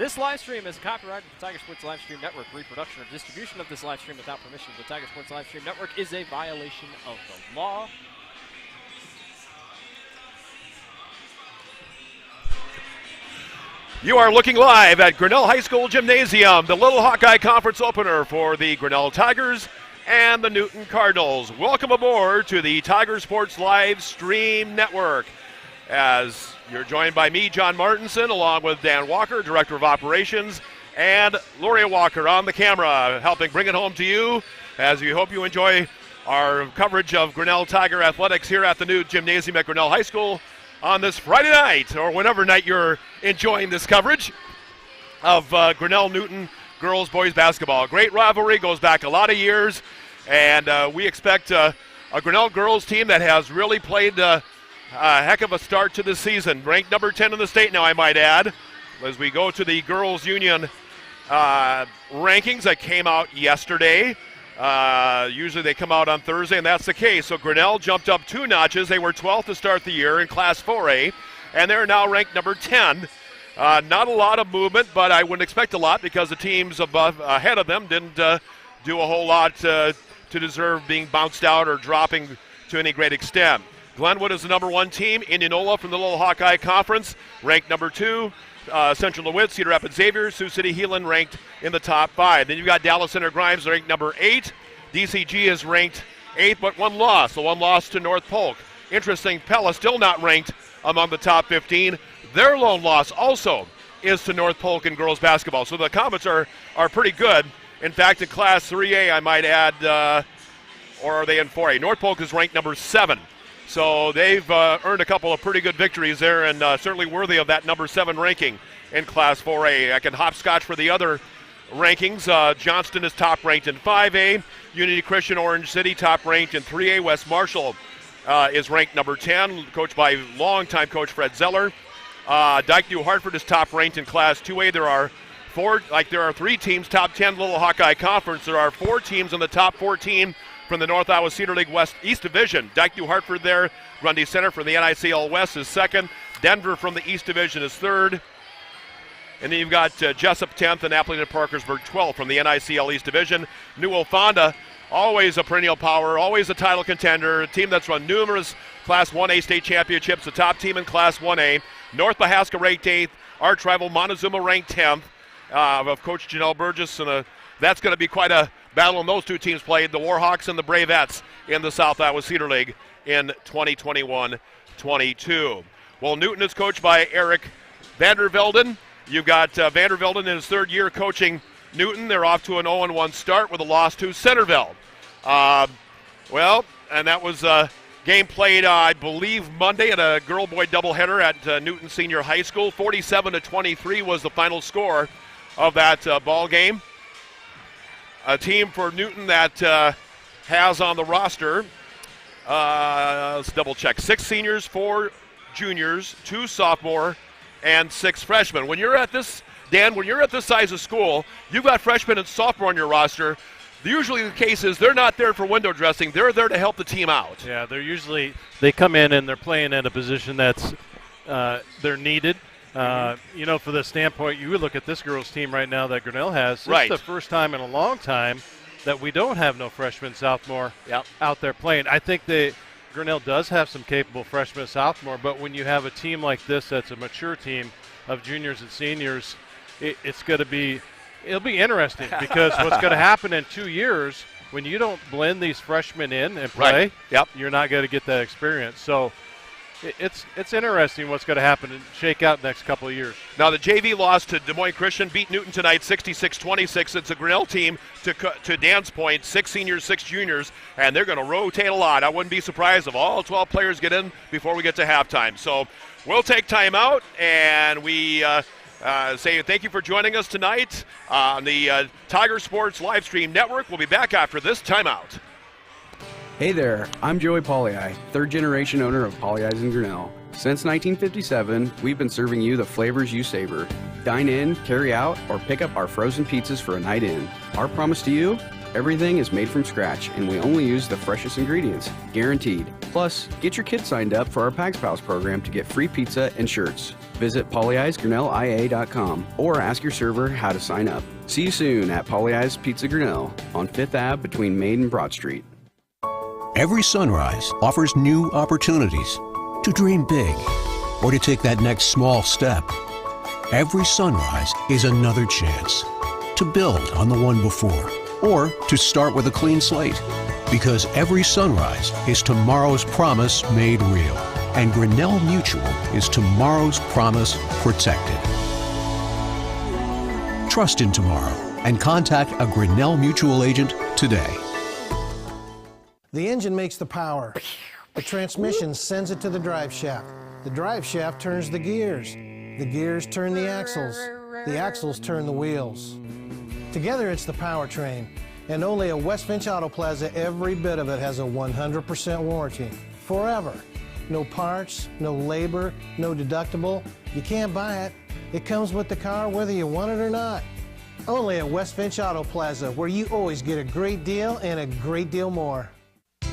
This live stream is copyrighted to the Tiger Sports Live Stream Network. Reproduction or distribution of this live stream without permission of the Tiger Sports Live Stream Network is a violation of the law. You are looking live at Grinnell High School Gymnasium, the Little Hawkeye Conference opener for the Grinnell Tigers and the Newton Cardinals. Welcome aboard to the Tiger Sports Live Stream Network. As you're joined by me, John Martinson, along with Dan Walker, Director of Operations, and Lori Walker on the camera, helping bring it home to you as we hope you enjoy our coverage of Grinnell Tiger athletics here at the new gymnasium at Grinnell High School on this Friday night, or whenever night you're enjoying this coverage of Grinnell Newton girls boys basketball. Great rivalry, goes back a lot of years, and we expect a Grinnell girls team that has really played a heck of a start to the season. Ranked number 10 in the state now, I might add, as we go to the girls union rankings that came out yesterday. Usually they come out on Thursday, and that's the case. So Grinnell jumped up 2 notches. They were 12th to start the year in Class 4A, and they're now ranked number 10. Not a lot of movement, but I wouldn't expect a lot because the teams ahead of them didn't do a whole lot to deserve being bounced out or dropping to any great extent. Glenwood is the number 1 team. Indianola from the Little Hawkeye Conference, ranked number 2. Central DeWitt, Cedar Rapids Xavier, Sioux City Heelan ranked in the top 5. Then you've got Dallas Center Grimes ranked number 8. DCG is ranked 8th, but 1 loss. So 1 loss to North Polk. Interesting, Pella still not ranked among the top 15. Their lone loss also is to North Polk in girls basketball. So the Comets are pretty good. In fact, in Class 3A, I might add, or are they in 4A? North Polk is ranked number 7. So they've earned a couple of pretty good victories there, and certainly worthy of that number 7 ranking in Class 4A. I can hopscotch for the other rankings. Johnston is top ranked in 5A. Unity Christian Orange City top ranked in 3A. West Marshall is ranked number 10, coached by longtime coach Fred Zeller. Dyke New Hartford is top ranked in Class 2A. There are 3 teams top 10 Little Hawkeye Conference. There are 4 teams in the top 14 from the North Iowa Cedar League West East Division. Dyke New Hartford there. Grundy Center from the NICL West is 2nd. Denver from the East Division is 3rd. And then you've got Jessup 10th and Appleton Parkersburg 12th from the NICL East Division. New Fonda, always a perennial power, always a title contender, a team that's run numerous Class 1A state championships, the top team in Class 1A. North Mahaska ranked 8th. Arch rival Montezuma ranked 10th of Coach Janelle Burgess. And that's going to be quite a battle, and those 2 teams played, the Warhawks and the Bravettes, in the South Iowa Cedar League in 2021-22. Well, Newton is coached by Eric Vandervelden. You've got Vandervelden in his 3rd year coaching Newton. They're off to an 0-1 start with a loss to Centerville. And that was a game played, I believe, Monday at a girl-boy doubleheader at Newton Senior High School. 47-23 was the final score of that ball game. A team for Newton that has on the roster, let's double check, 6 seniors, 4 juniors, 2 sophomore, and 6 freshmen. When you're at this, Dan, when you're at this size of school, you've got freshmen and sophomore on your roster. Usually the case is they're not there for window dressing. They're there to help the team out. Yeah, they come in and they're playing at a position that's they're needed. For the standpoint, you would look at this girls' team right now that Grinnell has. This is the first time in a long time that we don't have no freshman, sophomore out there playing. I think Grinnell does have some capable freshmen, sophomore, but when you have a team like this that's a mature team of juniors and seniors, it'll be interesting because what's going to happen in 2 years when you don't blend these freshmen in and play, you're not going to get that experience. So it's interesting what's going to happen and shake out the next couple of years. Now the JV lost to Des Moines Christian, beat Newton tonight 66-26. It's a Grinnell team, to Dan's point, 6 seniors, 6 juniors, and they're going to rotate a lot. I wouldn't be surprised if all 12 players get in before we get to halftime. So we'll take time out, and we say thank you for joining us tonight on the Tiger Sports Live Stream Network. We'll be back after this timeout. Hey there, I'm Joey Pollyi, 3rd generation owner of Pollyi's in Grinnell. Since 1957, we've been serving you the flavors you savor. Dine in, carry out, or pick up our frozen pizzas for a night in. Our promise to you, everything is made from scratch and we only use the freshest ingredients, guaranteed. Plus, get your kids signed up for our Pags Pals program to get free pizza and shirts. Visit polyeye'sgrinnellia.com or ask your server how to sign up. See you soon at Polly Eye's Pizza Grinnell on 5th Ave between Main and Broad Street. Every sunrise offers new opportunities to dream big or to take that next small step. Every sunrise is another chance to build on the one before or to start with a clean slate. Because every sunrise is tomorrow's promise made real. And Grinnell Mutual is tomorrow's promise protected. Trust in tomorrow and contact a Grinnell Mutual agent today. The engine makes the power. The transmission sends it to the drive shaft. The drive shaft turns the gears. The gears turn the axles. The axles turn the wheels. Together it's the powertrain. And only at West Finch Auto Plaza, every bit of it has a 100% warranty. Forever. No parts, no labor, no deductible. You can't buy it. It comes with the car whether you want it or not. Only at West Finch Auto Plaza, where you always get a great deal and a great deal more.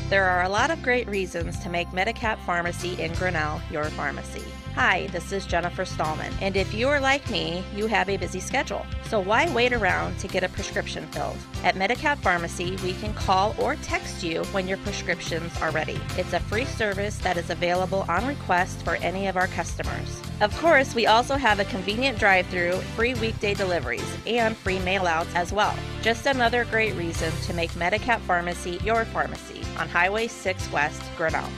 There are a lot of great reasons to make Medicap Pharmacy in Grinnell your pharmacy. Hi, this is Jennifer Stallman, and if you are like me, you have a busy schedule. So why wait around to get a prescription filled? At Medicap Pharmacy, we can call or text you when your prescriptions are ready. It's a free service that is available on request for any of our customers. Of course, we also have a convenient drive-through, free weekday deliveries, and free mail-outs as well. Just another great reason to make Medicap Pharmacy your pharmacy on Highway 6 West, Grinnell.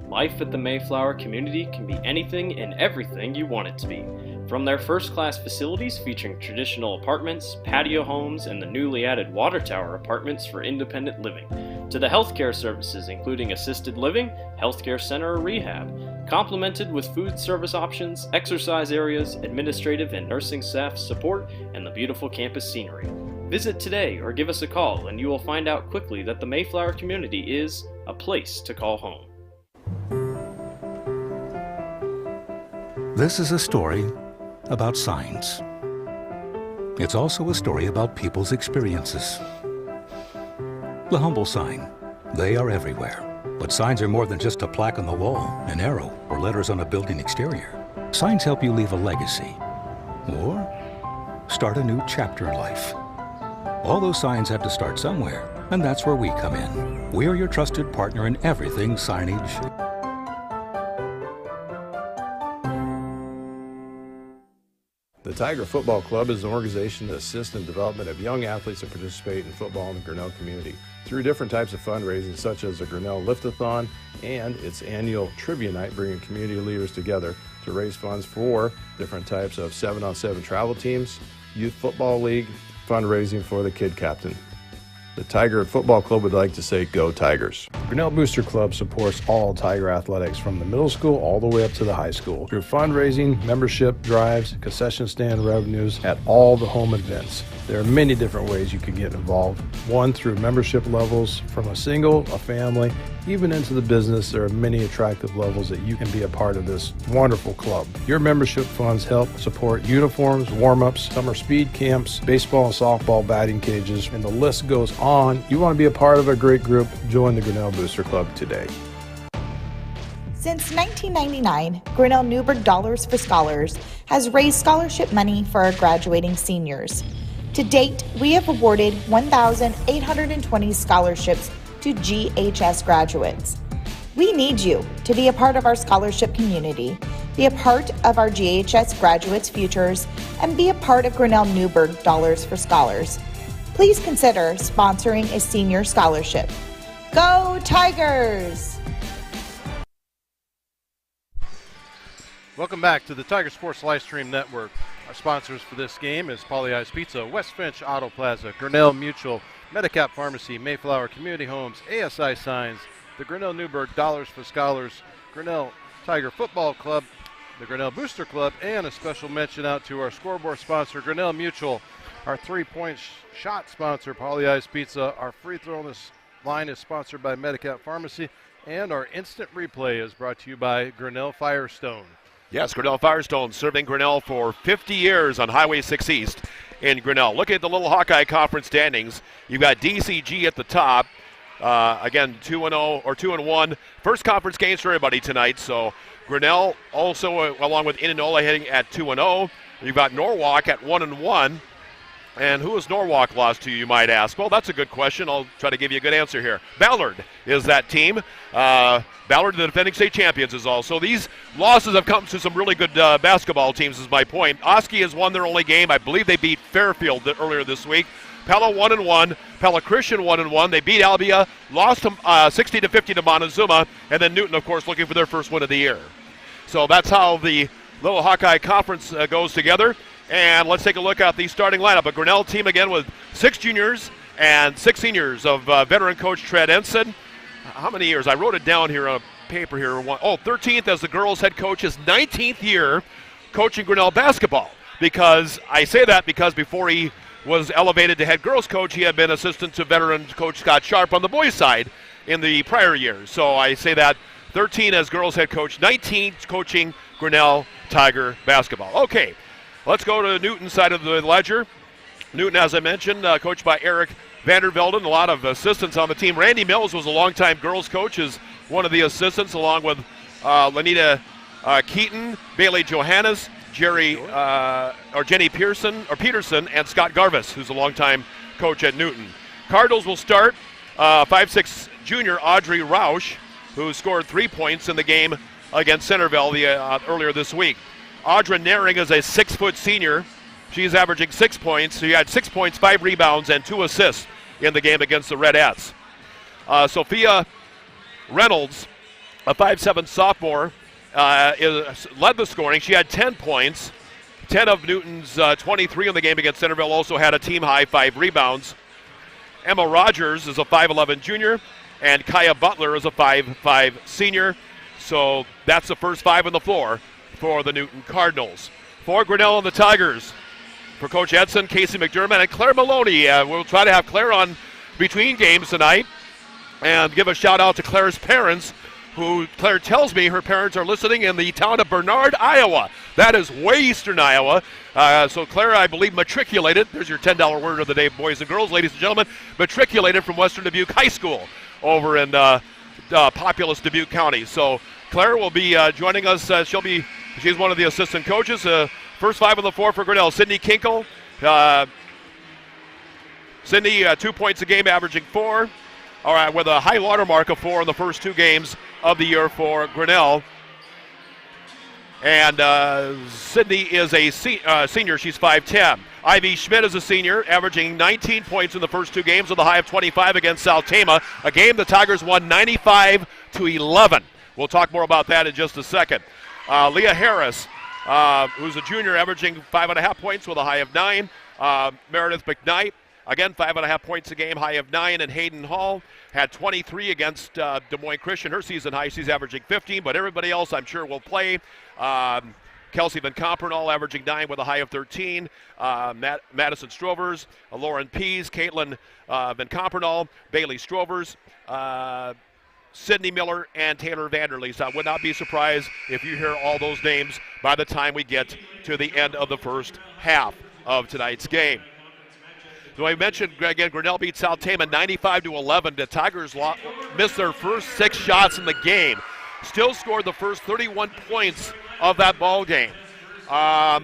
Life at the Mayflower community can be anything and everything you want it to be. From their first-class facilities featuring traditional apartments, patio homes, and the newly added water tower apartments for independent living, to the healthcare services including assisted living, healthcare center or rehab, complemented with food service options, exercise areas, administrative and nursing staff support, and the beautiful campus scenery. Visit today or give us a call and you will find out quickly that the Mayflower community is a place to call home. This is a story about signs. It's also a story about people's experiences. The humble sign. They are everywhere. But signs are more than just a plaque on the wall, an arrow, or letters on a building exterior. Signs help you leave a legacy or start a new chapter in life. All those signs have to start somewhere, and that's where we come in. We're your trusted partner in everything signage. The Tiger Football Club is an organization that assists in the development of young athletes that participate in football in the Grinnell community through different types of fundraising such as the Grinnell Lift-a-thon and its annual trivia night, bringing community leaders together to raise funds for different types of 7-on-7 travel teams, youth football league, fundraising for the kid captain. The Tiger Football Club would like to say, go Tigers. Grinnell Booster Club supports all Tiger athletics from the middle school all the way up to the high school through fundraising, membership drives, concession stand revenues at all the home events. There are many different ways you can get involved. One, through membership levels from a single, a family, even into the business. There are many attractive levels that you can be a part of this wonderful club. Your membership funds help support uniforms, warm-ups, summer speed camps, baseball and softball batting cages, and the list goes on. You want to be a part of a great group? Join the Grinnell Booster Club today. Since 1999, Grinnell Newberg Dollars for Scholars has raised scholarship money for our graduating seniors. To date, we have awarded 1,820 scholarships to GHS graduates. We need you to be a part of our scholarship community, be a part of our GHS graduates' futures, and be a part of Grinnell Newberg Dollars for Scholars. Please consider sponsoring a senior scholarship. Go Tigers! Welcome back to the Tiger Sports Livestream Network. Our sponsors for this game is Polly Eye's Pizza, West Finch Auto Plaza, Grinnell Mutual, Medicap Pharmacy, Mayflower Community Homes, ASI Signs, the Grinnell Newberg Dollars for Scholars, Grinnell Tiger Football Club, the Grinnell Booster Club, and a special mention out to our scoreboard sponsor, Grinnell Mutual, our three-point shot sponsor, Polly Eye's Pizza, our free throw line is sponsored by Medicap Pharmacy, and our instant replay is brought to you by Grinnell Firestone. Yes, Grinnell Firestone serving Grinnell for 50 years on Highway 6 East in Grinnell. Look at the Little Hawkeye Conference standings. You've got DCG at the top. Again, 2-0 or 2-1. First conference games for everybody tonight. So Grinnell also, along with Indianola, heading at 2-0. You've got Norwalk at 1-1. And who has Norwalk lost to, you might ask? Well, that's a good question. I'll try to give you a good answer here. Ballard is that team. Ballard, the defending state champions, is also. These losses have come to some really good basketball teams, is my point. Oski has won their only game. I believe they beat Fairfield earlier this week. Pella 1-1. Pella Christian 1-1. They beat Albia, lost 60-50 to Montezuma, and then Newton, of course, looking for their first win of the year. So that's how the Little Hawkeye Conference goes together. And let's take a look at the starting lineup. A Grinnell team again with 6 juniors and 6 seniors of veteran coach Tread Ensign. How many years? I wrote it down here on a paper here. 13th as the girls head coach, his 19th year coaching Grinnell basketball. Because I say that because before he was elevated to head girls coach, he had been assistant to veteran coach Scott Sharp on the boys side in the prior years. So I say that 13 as girls head coach, 19 coaching Grinnell Tiger basketball. Okay. Let's go to Newton's side of the ledger. Newton, as I mentioned, coached by Eric Vandervelden, a lot of assistants on the team. Randy Mills was a longtime girls coach, is one of the assistants, along with Lanita Keaton, Bailey Johannes, Jenny Peterson, and Scott Garvis, who's a longtime coach at Newton. Cardinals will start 5'6" junior Audrey Rausch, who scored 3 points in the game against Centerville earlier this week. Audra Naring is a 6-foot senior. She's averaging 6 points. She had 6 points, 5 rebounds, and 2 assists in the game against the Redettes. Sophia Reynolds, a 5'7" sophomore, led the scoring. She had 10 points. 10 of Newton's 23 in the game against Centerville also had a team-high 5 rebounds. Emma Rogers is a 5'11" junior, and Kaya Butler is a 5'5" senior. So that's the first 5 on the floor for the Newton Cardinals. For Grinnell and the Tigers, for Coach Edson, Casey McDermott, and Claire Maloney. We'll try to have Claire on between games tonight and give a shout out to Claire's parents, who Claire tells me her parents are listening in the town of Bernard, Iowa. That is way eastern Iowa. So Claire, I believe, matriculated. There's your $10 word of the day, boys and girls, ladies and gentlemen. Matriculated from Western Dubuque High School over in populous Dubuque County. So Claire will be joining us. She's one of the assistant coaches. First 5 on the floor for Grinnell. Sydney Kinkle. Sydney, 2 points a game, averaging 4. All right, with a high water mark of 4 in the first 2 games of the year for Grinnell. And Sydney is a senior. She's 5'10". Ivy Schmidt is a senior, averaging 19 points in the first 2 games with a high of 25 against South Tama, a game the Tigers won 95-11. We'll talk more about that in just a second. Leah Harris, who's a junior, averaging 5.5 points with a high of 9. Meredith McKnight, again, 5.5 points a game, high of 9. And Hayden Hall had 23 against Des Moines Christian. Her season high, she's averaging 15, but everybody else I'm sure will play. Kelsey Van Compernal averaging 9 with a high of 13. Madison Strovers, Lauren Pease, Caitlin Van Compernal, Bailey Strovers, Sydney Miller, and Taylor Vanderleest. I would not be surprised if you hear all those names by the time we get to the end of the first half of tonight's game. So I mentioned, again, Grinnell beat South Tama 95-11. The Tigers missed their first 6 shots in the game. Still scored the first 31 points of that ball game. I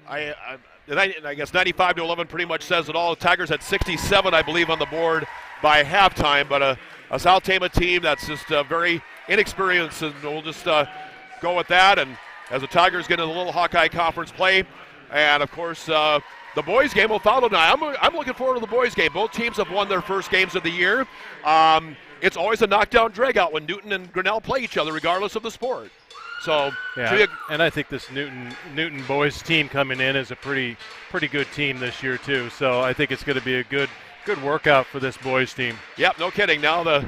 guess 95-11 pretty much says it all. The Tigers had 67, I believe, on the board by halftime, but a South Tama team that's just very inexperienced, and we'll just go with that. And as the Tigers get into the Little Hawkeye Conference play, and of course the boys game will follow tonight. I'm looking forward to the boys game. Both teams have won their first games of the year. It's always a knockdown drag-out when Newton and Grinnell play each other, regardless of the sport. So, yeah, and I think this Newton boys team coming in is a pretty good team this year too. So I think it's going to be a good workout for this boys team. Yep, no kidding. Now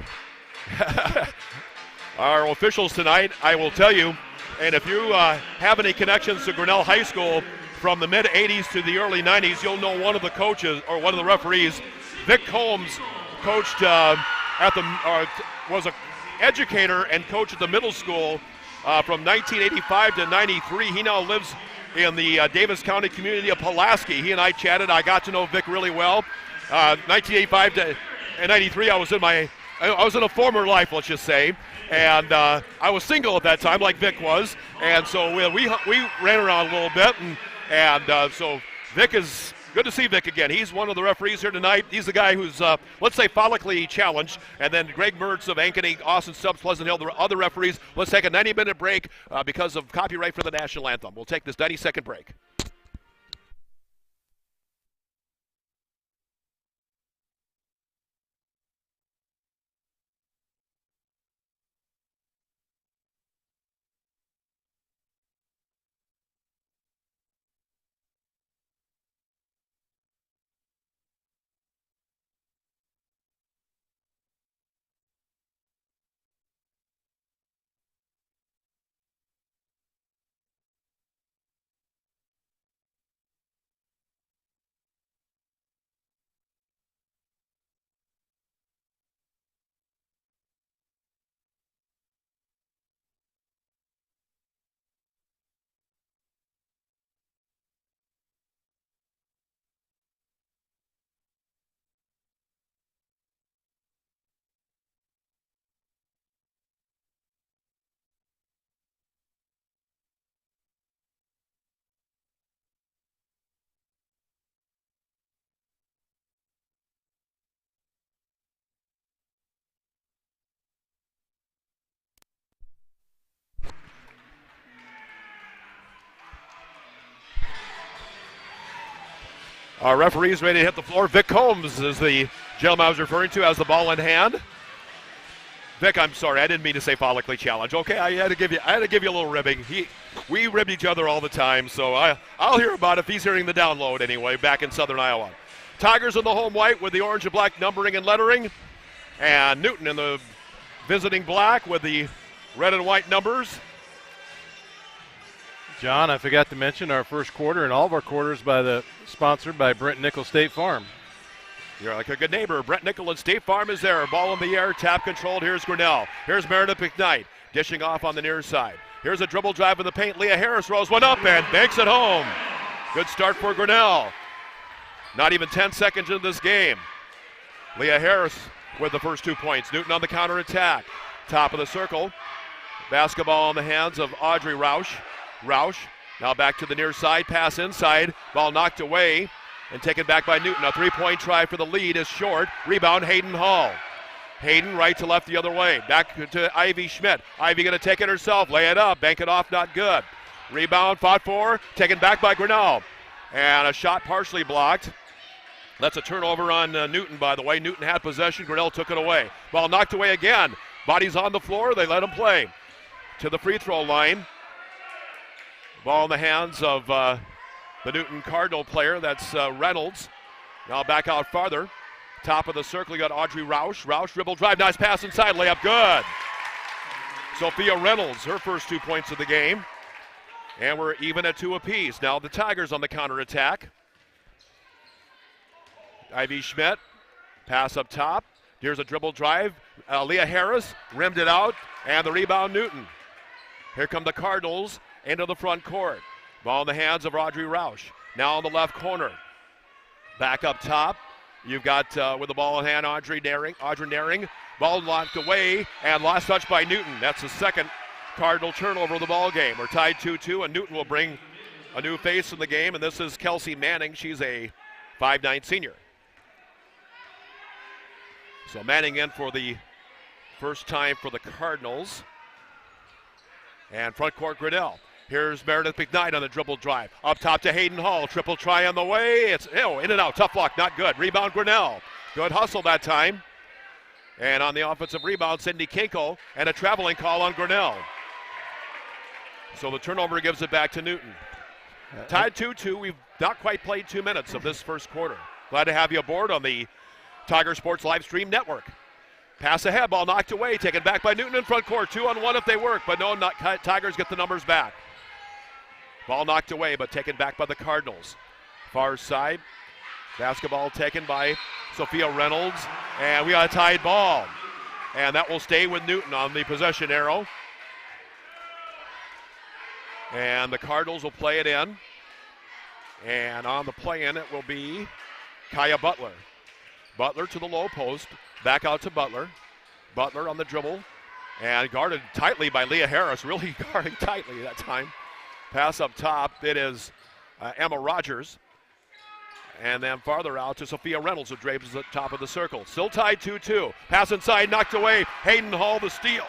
our officials tonight, I will tell you, and if you have any connections to Grinnell High School from the mid-'80s to the early '90s, you'll know one of the coaches or one of the referees. Vic Combs coached was an educator and coach at the middle school from 1985 to 93. He now lives in the Davis County community of Pulaski. He and I chatted. I got to know Vic really well. 1985 to 93, I was in a former life, let's just say. And I was single at that time, like Vic was. And so we ran around a little bit. And so Vic is good to see Vic again. He's one of the referees here tonight. He's the guy who's, let's say, follically challenged. And then Greg Mertz of Ankeny, Austin Stubbs, Pleasant Hill, the other referees. Let's take a 90-minute break because of copyright for the national anthem. We'll take this 90-second break. Our referee's ready to hit the floor. Vic Combs is the gentleman I was referring to, as the ball in hand. Vic, I'm sorry, I didn't mean to say follically challenged. Okay, I had to give you a little ribbing. We rib each other all the time, so I'll hear about it if he's hearing the download anyway, back in Southern Iowa. Tigers in the home white with the orange and black numbering and lettering, and Newton in the visiting black with the red and white numbers. John, I forgot to mention our first quarter and all of our quarters sponsored by Brent Nickel State Farm. You're like a good neighbor. Brent Nickel and State Farm is there. Ball in the air, tap controlled. Here's Grinnell. Here's Meredith McKnight dishing off on the near side. Here's a dribble drive in the paint. Leah Harris rolls one up and banks it home. Good start for Grinnell. Not even 10 seconds into this game. Leah Harris with the first 2 points. Newton on the counter attack. Top of the circle. Basketball in the hands of Audrey Roush. Roush now back to the near side. Pass inside. Ball knocked away and taken back by Newton. A three-point try for the lead is short. Rebound, Hayden Hall. Hayden right to left the other way. Back to Ivy Schmidt. Ivy going to take it herself. Lay it up. Bank it off. Not good. Rebound, fought for. Taken back by Grinnell. And a shot partially blocked. That's a turnover on Newton, by the way. Newton had possession. Grinnell took it away. Ball knocked away again. Bodies on the floor. They let him play. To the free throw line. Ball in the hands of the Newton Cardinal player. That's Reynolds. Now back out farther. Top of the circle, you got Audrey Roush. Roush dribble drive, nice pass inside, layup good. Sophia Reynolds, her first 2 points of the game. And we're even at 2 apiece. Now the Tigers on the counterattack. Ivy Schmidt, pass up top. Here's a dribble drive. Leah Harris rimmed it out, and the rebound Newton. Here come the Cardinals into the front court. Ball in the hands of Audrey Roush. Now in the left corner. Back up top. You've got, with the ball in hand, Audrey Naring. Ball locked away, and last touch by Newton. That's the second Cardinal turnover of the ball game. We're tied 2-2, and Newton will bring a new face in the game, and this is Kelsey Manning. She's a 5'9" senior. So Manning in for the first time for the Cardinals. And front court, Grinnell. Here's Meredith McKnight on the dribble drive. Up top to Hayden Hall. Triple try on the way. It's in and out. Tough block. Not good. Rebound Grinnell. Good hustle that time. And on the offensive rebound, Cindy Kinkle. And a traveling call on Grinnell. So the turnover gives it back to Newton. Tied 2-2. We've not quite played 2 minutes of this first quarter. Glad to have you aboard on the Tiger Sports Live Stream Network. Pass ahead. Ball knocked away. Taken back by Newton in front court. 2-on-1 if they work. But no, Tigers get the numbers back. Ball knocked away, but taken back by the Cardinals. Far side. Basketball taken by Sophia Reynolds. And we got a tied ball. And that will stay with Newton on the possession arrow. And the Cardinals will play it in. And on the play-in, it will be Kaya Butler. Butler to the low post. Back out to Butler. Butler on the dribble. And guarded tightly by Leah Harris, really guarding tightly that time. Pass up top, it is Emma Rogers. And then farther out to Sophia Reynolds, who drapes at the top of the circle. Still tied 2-2. Pass inside, knocked away. Hayden Hall the steal.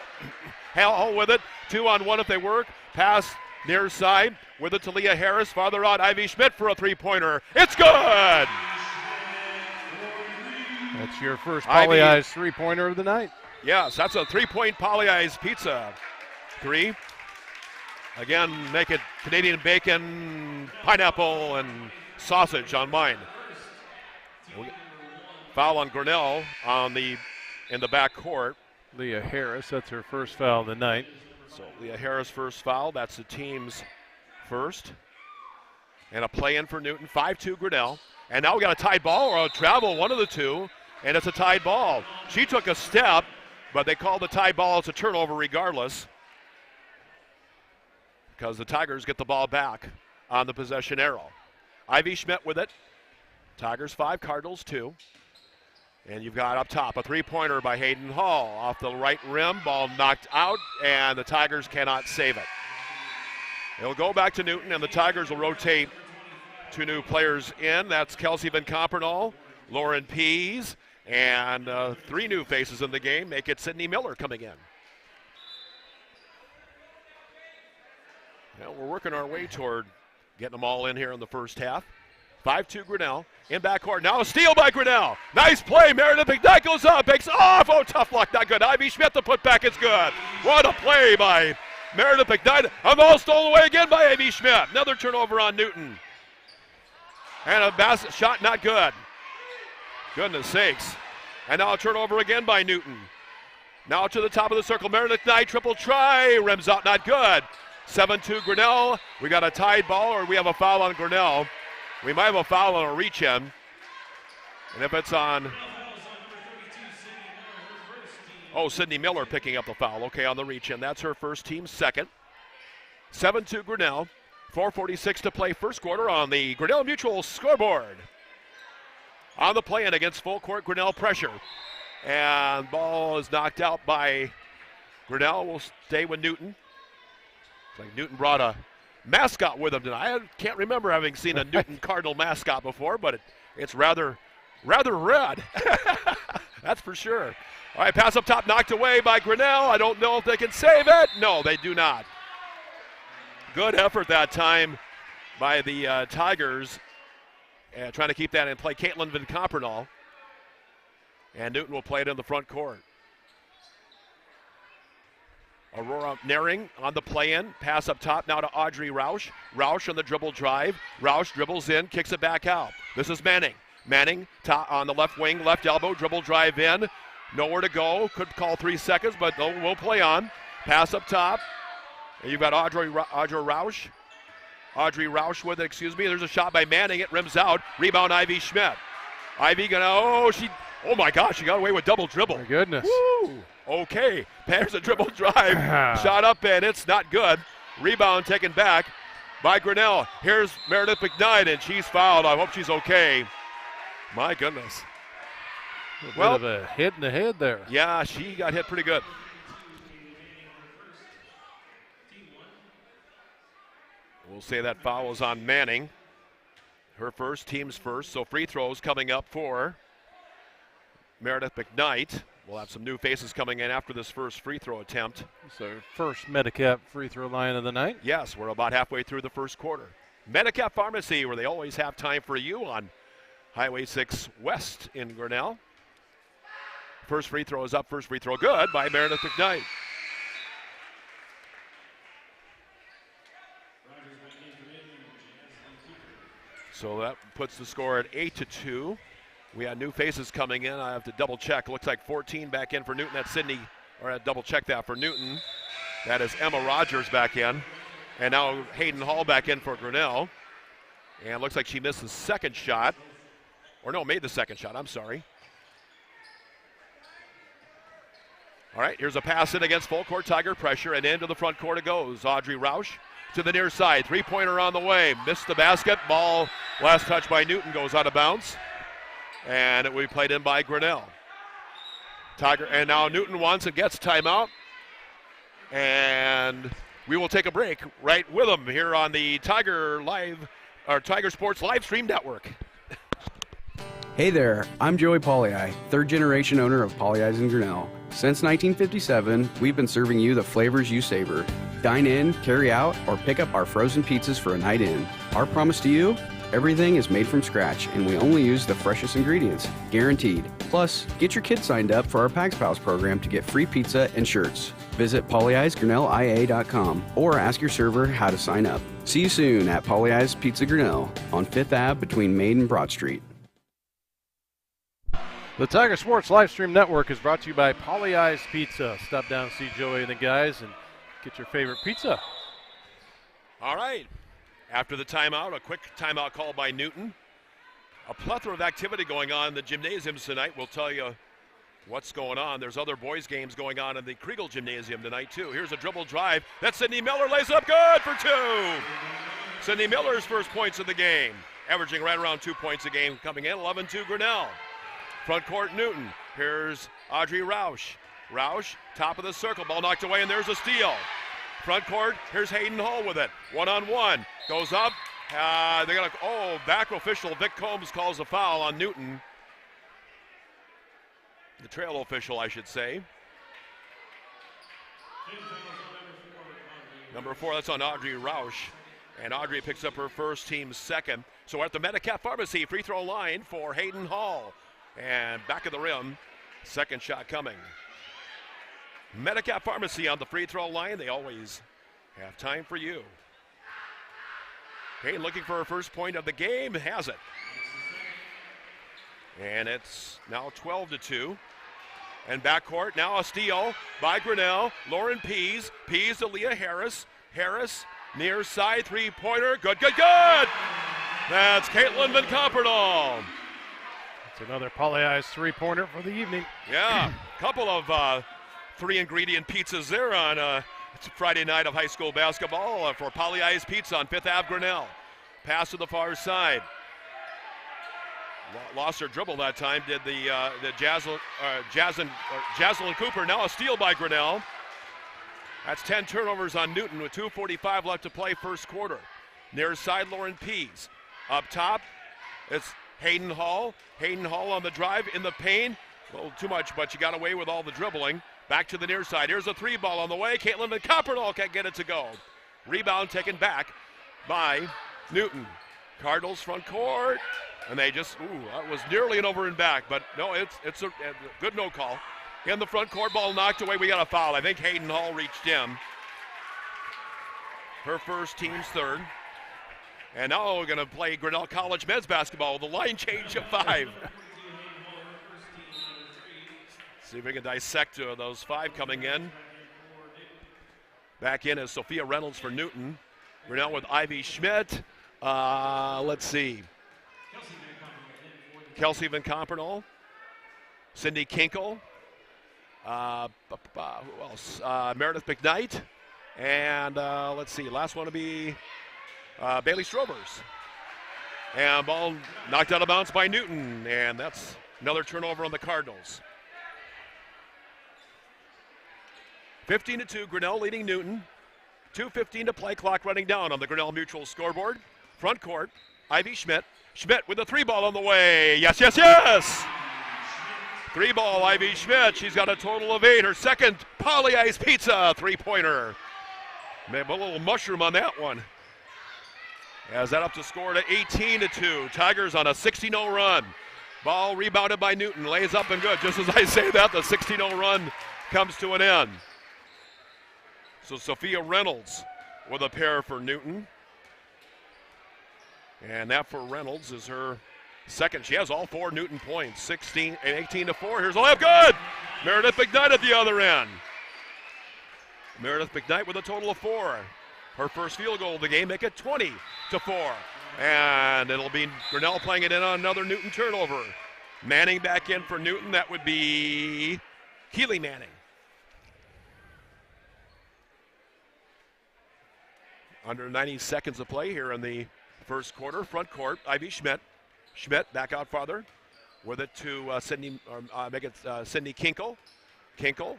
Hall with it, 2-on-1 if they work. Pass near side, with it to Leah Harris. Farther out, Ivy Schmidt for a three-pointer. It's good! That's your first Poly Eyes three-pointer of the night. Yes, that's a three-point Poly Eyes pizza. 3. Again, make it Canadian bacon, pineapple, and sausage on mine. Foul on Grinnell in the back court. Leah Harris, that's her first foul of the night. So Leah Harris first foul, that's the team's first. And a play in for Newton, 5-2 Grinnell. And now we got a tied ball or a travel, one of the two, and it's a tied ball. She took a step, but they call the tied ball as a turnover regardless, because the Tigers get the ball back on the possession arrow. Ivy Schmidt with it. Tigers 5, Cardinals 2. And you've got up top a three-pointer by Hayden Hall off the right rim. Ball knocked out, and the Tigers cannot save it. It'll go back to Newton, and the Tigers will rotate 2 new players in. That's Kelsey Van Compernal, Lauren Pease, and 3 new faces in the game. Make it Sydney Miller coming in. Now we're working our way toward getting them all in here in the first half. 5-2 Grinnell in backcourt. Now a steal by Grinnell. Nice play. Meredith McKnight goes up, picks off. Oh, tough luck. Not good. Ivy Schmidt the putback. It's good. What a play by Meredith McKnight. And the ball stolen away again by Ivy Schmidt. Another turnover on Newton. And a basket shot not good. Goodness sakes. And now a turnover again by Newton. Now to the top of the circle. Meredith McKnight triple try. Rims out not good. 7-2 Grinnell. We got a tied ball, or we have a foul on Grinnell. We might have a foul on a reach-in. And if it's on... Oh, Sydney Miller picking up the foul. Okay, on the reach-in. That's her first, team second. 7-2 Grinnell. 4:46 to play first quarter on the Grinnell Mutual scoreboard. On the play-in against full court Grinnell pressure. And ball is knocked out by Grinnell. Will stay with Newton. It's like Newton brought a mascot with him tonight. I can't remember having seen a Newton Cardinal mascot before, but it's rather red. That's for sure. All right, pass up top, knocked away by Grinnell. I don't know if they can save it. No, they do not. Good effort that time by the Tigers, trying to keep that in play. Caitlin Van Compernal. And Newton will play it in the front court. Aurora Naring on the play-in. Pass up top now to Audrey Roush. Roush on the dribble drive. Roush dribbles in, kicks it back out. This is Manning. Manning on the left wing, left elbow, dribble drive in. Nowhere to go. Could call 3 seconds, but we'll play on. Pass up top. And you've got Audrey Roush. Audrey Roush with it, There's a shot by Manning. It rims out. Rebound Ivy Schmidt. Ivy oh my gosh, she got away with double dribble. My goodness. Woo! Okay, there's a dribble drive. Shot up and it's not good. Rebound taken back by Grinnell. Here's Meredith McKnight and she's fouled. I hope she's okay. My goodness. A bit of a hit in the head there. Yeah, she got hit pretty good. We'll say that foul is on Manning. Her first, team's first. So free throws coming up for Meredith McKnight. We'll have some new faces coming in after this first free throw attempt. So first Medicap free throw line of the night. Yes, we're about halfway through the first quarter. Medicap Pharmacy, where they always have time for you on Highway 6 West in Grinnell. First free throw is up. First free throw good by Meredith McKnight. So that puts the score at 8-2. We had new faces coming in. I have to double check. Looks like 14 back in for Newton. That's Sydney, or I double check that for Newton. That is Emma Rogers back in. And now Hayden Hall back in for Grinnell. And looks like she missed the second shot. Or no, made the second shot, I'm sorry. All right, here's a pass in against full court Tiger pressure, and into the front court it goes. Audrey Roush to the near side. Three-pointer on the way. Missed the basket. Ball, last touch by Newton, goes out of bounds. And it will be played in by Grinnell. And now Newton wants and gets timeout. And we will take a break right with them here on the Tiger Sports Live Stream Network. Hey there, I'm Joey Pollei, third generation owner of Polley's in Grinnell. Since 1957, we've been serving you the flavors you savor. Dine in, carry out, or pick up our frozen pizzas for a night in. Our promise to you? Everything is made from scratch, and we only use the freshest ingredients, guaranteed. Plus, get your kids signed up for our Pags Pals program to get free pizza and shirts. Visit polleisgrinnellia.com or ask your server how to sign up. See you soon at Polley's Pizza Grinnell on 5th Ave between Main and Broad Street. The Tiger Sports Livestream Network is brought to you by Polley's Pizza. Stop down, see Joey and the guys, and get your favorite pizza. All right. After the timeout, a quick timeout call by Newton. A plethora of activity going on in the gymnasiums tonight. We'll tell you what's going on. There's other boys' games going on in the Kriegel Gymnasium tonight, too. Here's a dribble drive. That's Sydney Miller, lays up good for two. Sydney Miller's first points of the game, averaging right around 2 points a game, coming in 11-2 Grinnell. Front court, Newton. Here's Audrey Roush. Roush, top of the circle, ball knocked away, and there's a steal. Front court, here's Hayden Hall with it. One-on-one, goes up. Back official Vic Combs calls a foul on Newton. The trail official, I should say. Number 4, that's on Audrey Roush. And Audrey picks up her first, team's second. So we're at the Medicap Pharmacy free throw line for Hayden Hall. And back of the rim, second shot coming. Medicap Pharmacy on the free throw line. They always have time for you. Hayden looking for her first point of the game, has it. And it's now 12-2. And backcourt, now a steal by Grinnell. Lauren Pease. Pease to Leah Harris. Harris, near side three-pointer. Good, good, good! That's Caitlin Van Compernal. It's another Polley's three-pointer for the evening. Yeah, couple of three-ingredient pizzas there on it's a Friday night of high school basketball for Polley's Pizza on 5th Ave Grinnell. Pass to the far side. Lost her dribble that time, did the Jaslyn Cooper. Now a steal by Grinnell. That's 10 turnovers on Newton with 2:45 left to play first quarter. Near side, Lauren Pease. Up top, it's Hayden Hall. Hayden Hall on the drive in the paint. A little too much, but she got away with all the dribbling. Back to the near side. Here's a three ball on the way. Caitlin Van Compernal can't get it to go. Rebound taken back by Newton. Cardinals front court. And they just, that was nearly an over and back, but no, it's a good no call. In the front court, ball knocked away. We got a foul. I think Hayden Hall reached in. Her first, team's third. And now we're going to play Grinnell College men's basketball with a line change of 5. See if we can dissect those 5 coming in. Back in is Sophia Reynolds for Newton. Grinnell with Ivy Schmidt. Let's see. Kelsey Van Compernal, Cindy Kinkle, who else? Meredith McKnight, and let's see, last one to be Bailey Strobers. And ball knocked out of bounds by Newton, and that's another turnover on the Cardinals. 15-2, Grinnell leading Newton. 2:15 to play, clock running down on the Grinnell Mutual scoreboard. Front court, Ivy Schmidt. Schmidt with the 3-ball on the way. Yes, yes, yes! 3-ball, Ivy Schmidt. She's got a total of 8. Her second Polley's Pizza 3-pointer. Maybe a little mushroom on that one. Has that up to score to 18-2. Tigers on a 16-0 run. Ball rebounded by Newton. Lays up and good. Just as I say that, the 16-0 run comes to an end. So Sophia Reynolds with a pair for Newton. And that for Reynolds is her second. She has all 4 Newton points, 16 and 18-4. Here's a layup, good! Meredith McKnight at the other end. Meredith McKnight with a total of 4. Her first field goal of the game, make it 20-4. And it'll be Grinnell playing it in on another Newton turnover. Manning back in for Newton. That would be Keely Manning. Under 90 seconds of play here in the first quarter. Front court, Ivy Schmidt. Schmidt back out farther with it to Sydney Kinkle. Kinkle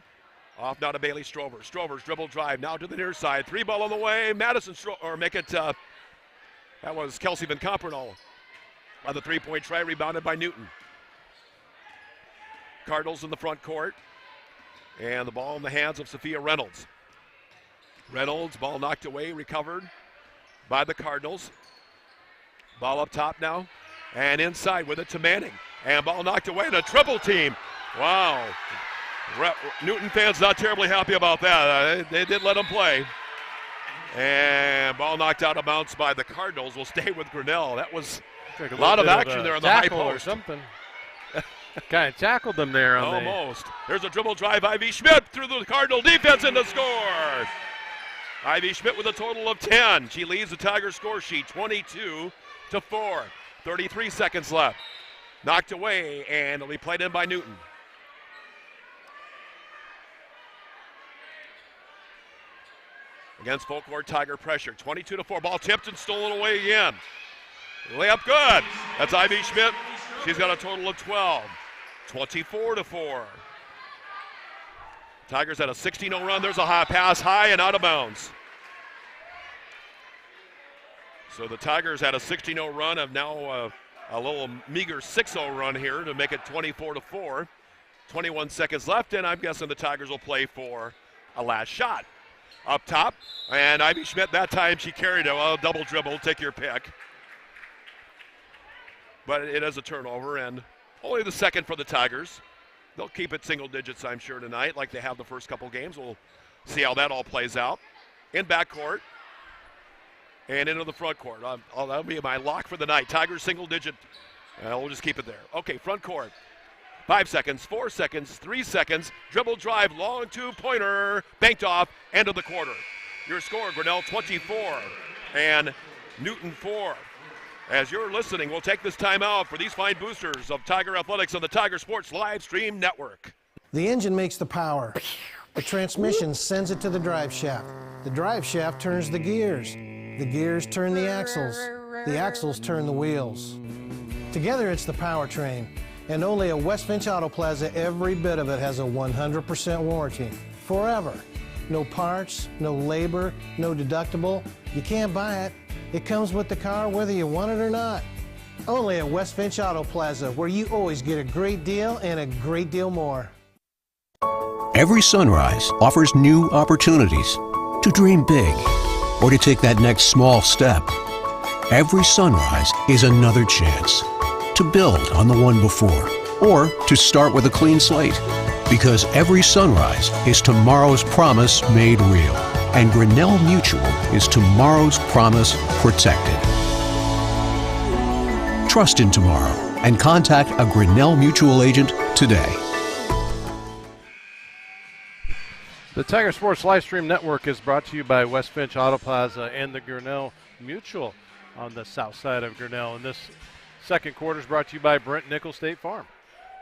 Off now to Bailey Strover. Strover's dribble drive now to the near side. 3 ball on the way. Madison that was Kelsey Van Compernal on the 3-point try, rebounded by Newton. Cardinals in the front court. And the ball in the hands of Sophia Reynolds. Reynolds, ball knocked away, recovered by the Cardinals. Ball up top now. And inside with it to Manning. And ball knocked away to triple team. Wow. Newton fans not terribly happy about that. They did let him play. And ball knocked out of bounds by the Cardinals. Will stay with Grinnell. That was a lot of action there on the high post. Or something. Kind of tackled them there. Almost. There's a dribble drive. Ivy Schmidt through the Cardinal defense and the score. Ivy Schmidt with a total of 10. She leads the Tiger score sheet 22-4. 33 seconds left. Knocked away, and it'll be played in by Newton. Against full court Tiger pressure. 22-4. Ball tipped and stolen away again. Layup good. That's Ivy Schmidt. She's got a total of 12. 24-4. Tigers had a 16-0 run. There's a high pass, high and out of bounds. So the Tigers had a 16-0 run, have now a little meager 6-0 run here to make it 24-4. 21 seconds left, and I'm guessing the Tigers will play for a last shot. Up top, and Ivy Schmidt, that time she carried a double dribble, take your pick. But it is a turnover, and only the second for the Tigers. They'll keep it single digits, I'm sure, tonight, like they have the first couple games. We'll see how that all plays out. In backcourt and into the front court. That'll be my lock for the night. Tigers single digit. We'll just keep it there. Okay, front court. 5 seconds, 4 seconds, 3 seconds. Dribble drive, long two-pointer. Banked off, end of the quarter. Your score, Grinnell 24 and Newton 4. As you're listening, we'll take this time out for these fine boosters of Tiger Athletics on the Tiger Sports Live Stream Network. The engine makes the power. The transmission sends it to the drive shaft. The drive shaft turns the gears. The gears turn the axles. The axles turn the wheels. Together it's the powertrain. And only at West Finch Auto Plaza, every bit of it has a 100% warranty. Forever. No parts, no labor, no deductible. You can't buy it. It comes with the car whether you want it or not. Only at West Finch Auto Plaza, where you always get a great deal and a great deal more. Every sunrise offers new opportunities to dream big or to take that next small step. Every sunrise is another chance to build on the one before or to start with a clean slate. Because every sunrise is tomorrow's promise made real. And Grinnell Mutual is tomorrow's promise protected. Trust in tomorrow and contact a Grinnell Mutual agent today. The Tiger Sports Livestream Network is brought to you by West Finch Auto Plaza and the Grinnell Mutual on the south side of Grinnell. And this second quarter is brought to you by Brent Nickel State Farm.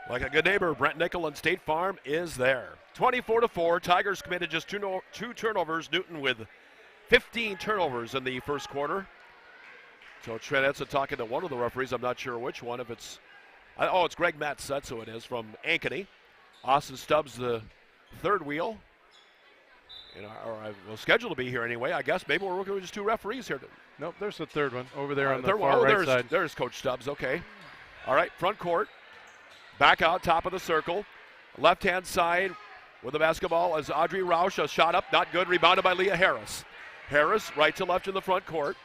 Like a good neighbor, Brent Nickel and State Farm is there. 24-4. Tigers committed just two turnovers. Newton with 15 turnovers in the first quarter. So Trent Edson talking to one of the referees. I'm not sure which one. If it's it's Greg Metz. That's who it is from Ankeny. Austin Stubbs, the third wheel. I was scheduled to be here anyway. I guess maybe we're working with just two referees here. Nope, there's the third one over there on the far right side. There's Coach Stubbs. Okay. All right, front court. Back out, top of the circle. Left-hand side with the basketball is Audrey Roush. A shot up, not good. Rebounded by Leah Harris. Harris, right to left in the front court.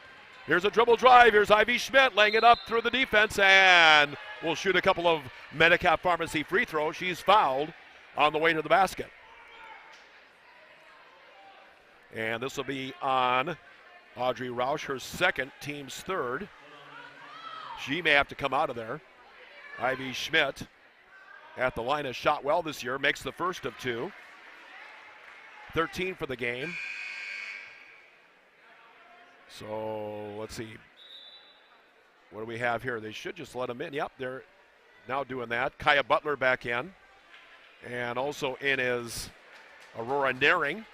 Here's a dribble drive. Here's Ivy Schmidt laying it up through the defense and will shoot a couple of Medicap Pharmacy free throws. She's fouled on the way to the basket. And this will be on Audrey Roush, her second, team's third. She may have to come out of there. Ivy Schmidt at the line has shot well this year, makes the first of two. 13 for the game. So let's see. What do we have here? They should just let them in. Yep, they're now doing that. Kaya Butler back in. And also in is Aurora Naring.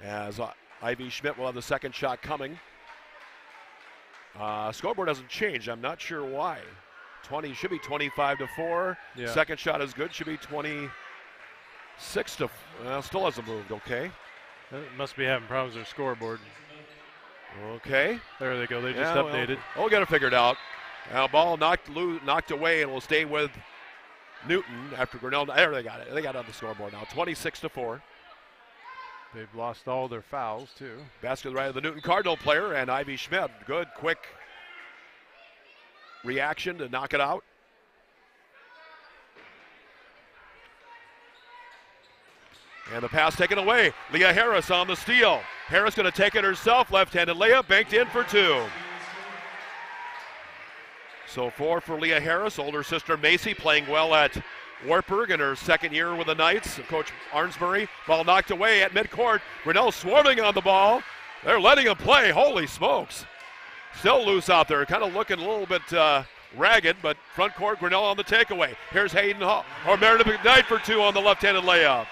As Ivy Schmidt will have the second shot coming. Scoreboard doesn't change. I'm not sure why. 20, should be 25-4. Yeah. Second shot is good, should be 26 to, still hasn't moved, okay. Must be having problems with their scoreboard. Okay. There they go, they just updated. We'll get it figured out. Now ball knocked away and will stay with Newton after Grinnell. There they got it. They got it on the scoreboard now, 26-4. They've lost all their fouls too. Basket right of the Newton Cardinal player and Ivy Schmidt. Good, quick reaction to knock it out. And the pass taken away. Leah Harris on the steal. Harris going to take it herself. Left-handed layup, banked in for 2. So 4 for Leah Harris. Older sister Macy playing well at Wartburg in her second year with the Knights. Coach Arnsbury. Ball knocked away at midcourt. Grinnell swarming on the ball. They're letting him play. Holy smokes. Still loose out there. Kind of looking a little bit ragged, but front court, Grinnell on the takeaway. Here's Hayden Hall, or Meredith McKnight for 2 on the left-handed layup.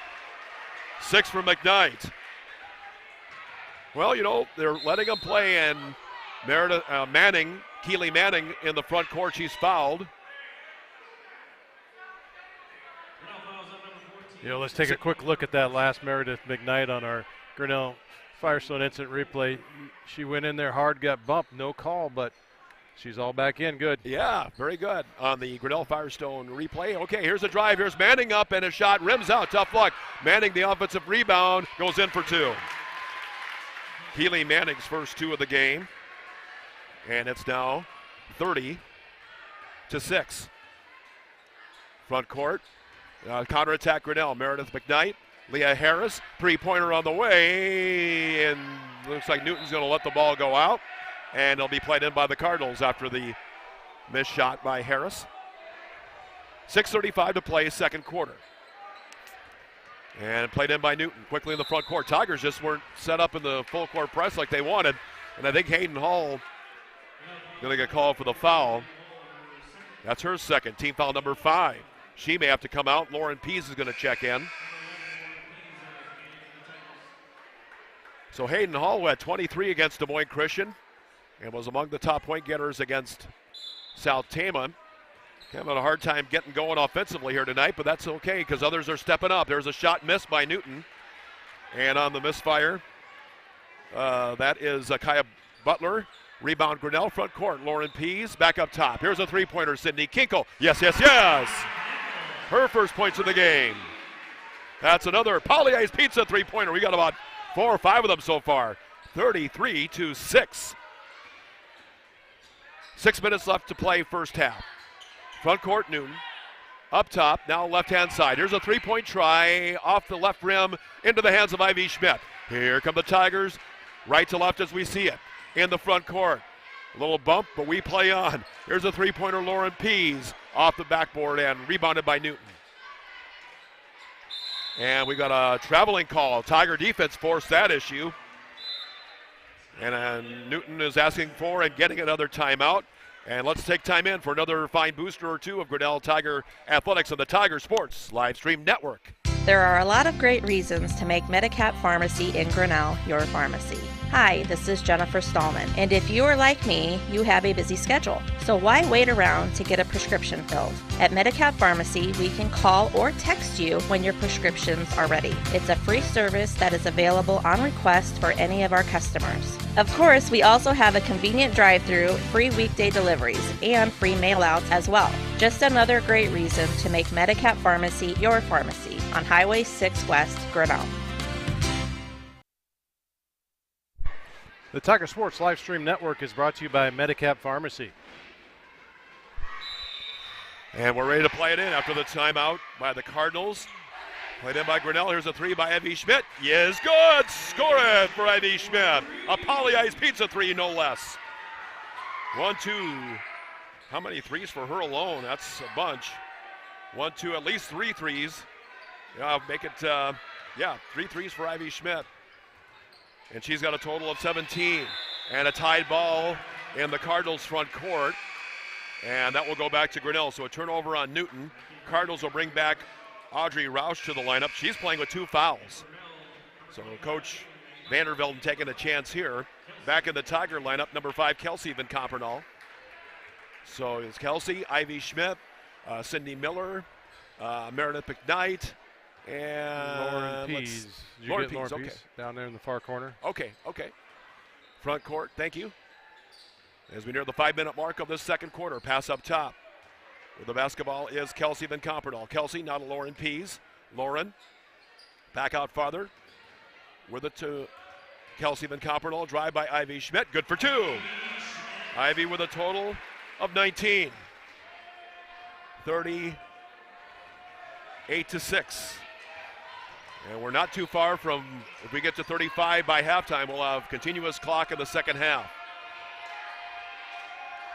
6 for McKnight. Well, you know, they're letting him play, and Meredith Keely Manning in the front court, she's fouled. You know, let's take a quick look at that last Meredith McKnight on our Grinnell Firestone instant replay. She went in there hard, got bumped, no call, but she's all back in, good. Yeah, very good on the Grinnell Firestone replay. Okay, here's a drive. Here's Manning up, and a shot rims out. Tough luck. Manning, the offensive rebound, goes in for 2. Keely Manning's first 2 of the game. And it's now 30-6. Front court, counterattack Grinnell. Meredith McKnight, Leah Harris, three-pointer on the way, and looks like Newton's going to let the ball go out, and it'll be played in by the Cardinals after the missed shot by Harris. 6:35 to play, second quarter. And played in by Newton, quickly in the front court. Tigers just weren't set up in the full court press like they wanted, and I think Hayden Hall going to get called for the foul. That's her second, team foul number 5. She may have to come out. Lauren Pease is going to check in. So Hayden Hall had 23 against Des Moines Christian and was among the top point getters against South Tama. Having a hard time getting going offensively here tonight, but that's okay because others are stepping up. There's a shot missed by Newton. And on the misfire, that is Kaya Butler. Rebound Grinnell, front court. Lauren Pease back up top. Here's a three-pointer, Sydney Kinkle. Yes, yes, yes. Her first points of the game. That's another Polly Ice Pizza three-pointer. We got about 4 or 5 of them so far. 33-6. 6 minutes left to play first half. Front court, Newton. Up top, now left-hand side. Here's a three-point try off the left rim into the hands of Ivy Schmidt. Here come the Tigers, right to left as we see it. In the front court. A little bump, but we play on. Here's a three-pointer, Lauren Pease, off the backboard and rebounded by Newton. And we got a traveling call. Tiger defense forced that issue. And Newton is asking for and getting another timeout. And let's take time in for another fine booster or two of Grinnell Tiger Athletics on the Tiger Sports Live Stream Network. There are a lot of great reasons to make Medicap Pharmacy in Grinnell your pharmacy. Hi, this is Jennifer Stallman, and if you are like me, you have a busy schedule. So why wait around to get a prescription filled? At Medicap Pharmacy, we can call or text you when your prescriptions are ready. It's a free service that is available on request for any of our customers. Of course, we also have a convenient drive-through, free weekday deliveries, and free mail-outs as well. Just another great reason to make Medicap Pharmacy your pharmacy on Highway 6 West, Grinnell. The Tiger Sports Live Stream Network is brought to you by Medicap Pharmacy. And we're ready to play it in after the timeout by the Cardinals. Played in by Grinnell. Here's a three by Ivy Schmidt. Yes, good. Score it for Ivy Schmidt. A Polly Ice Pizza three, no less. 1, 2. How many threes for her alone? That's a bunch. 1, 2, at least 3 threes. Yeah, make it, 3 threes for Ivy Schmidt. And she's got a total of 17. And a tied ball in the Cardinals' front court. And that will go back to Grinnell. So a turnover on Newton. Cardinals will bring back Audrey Roush to the lineup. She's playing with 2 fouls. So Coach Vandervelde taking a chance here. Back in the Tiger lineup, number 5, Kelsey Van Compernal. So it's Kelsey, Ivy Schmidt, Cindy Miller, Meredith McKnight, and Lauren Pease. Lauren Pease, okay. Down there in the far corner. Okay. Front court, thank you. As we near the 5-minute mark of this second quarter, pass up top. With the basketball is Kelsey Van Compernal. Kelsey, now to Lauren Pease. Lauren, back out farther. With it to Kelsey Van Compernal. Drive by Ivy Schmidt. Good for 2. Ivy with a total of 19. 38-6. And we're not too far from, if we get to 35 by halftime, we'll have continuous clock in the second half.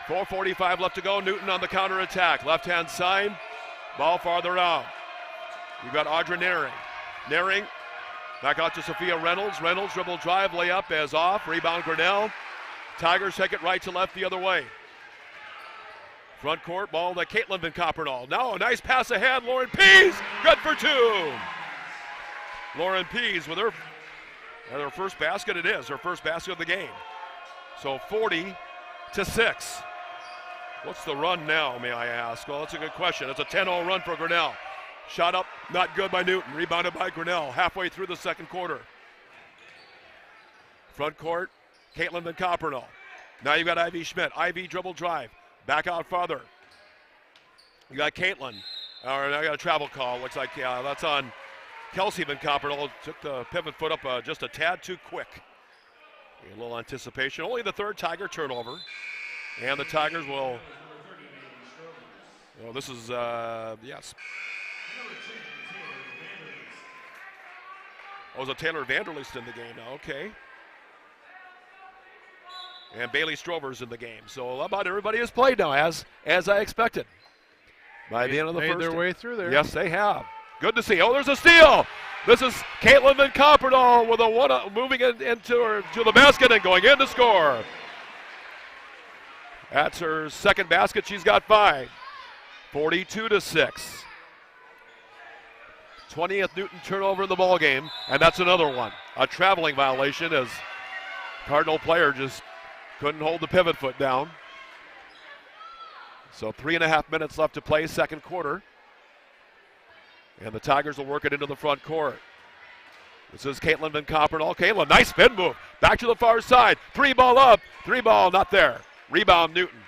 4:45 left to go. Newton on the counter attack. Left-hand side. Ball farther out. You've got Audra Naring. Naring back out to Sophia Reynolds. Reynolds dribble drive. Layup is off. Rebound Grinnell. Tigers take it right to left the other way. Front court ball to Caitlin Van Compernal. Now a nice pass ahead. Lauren Pease. Good for 2. Lauren Pease with her first basket. It is her first basket of the game. So 40-6. What's the run now, may I ask? Well, that's a good question. It's a 10-0 run for Grinnell. Shot up, not good by Newton. Rebounded by Grinnell halfway through the second quarter. Front court, Caitlin Van Compernal. Now you've got Ivy Schmidt. Ivy dribble drive. Back out farther. You got Caitlin. I got a travel call. Looks like that's on Kelsey Van Compernal. Took the pivot foot up just a tad too quick. A little anticipation. Only the third Tiger turnover. And the Tigers will. Well, this is, yes. Oh, it's a Taylor Vanderleest in the game now. Okay. And Bailey Strover's in the game. So about everybody has played now, as I expected. By the end of the first. Made their way through there. Yes, they have. Good to see. Oh, there's a steal. This is Caitlin Van Compernal with a one moving into the basket and going in to score. That's her second basket. She's got 5. 42-6. 20th Newton turnover in the ball game, and that's another one. A traveling violation as Cardinal player just couldn't hold the pivot foot down. So 3.5 minutes left to play, second quarter. And the Tigers will work it into the front court. This is Caitlin Van Compernal. Caitlin, nice spin move. Back to the far side. 3-ball up. 3-ball not there. Rebound Newton.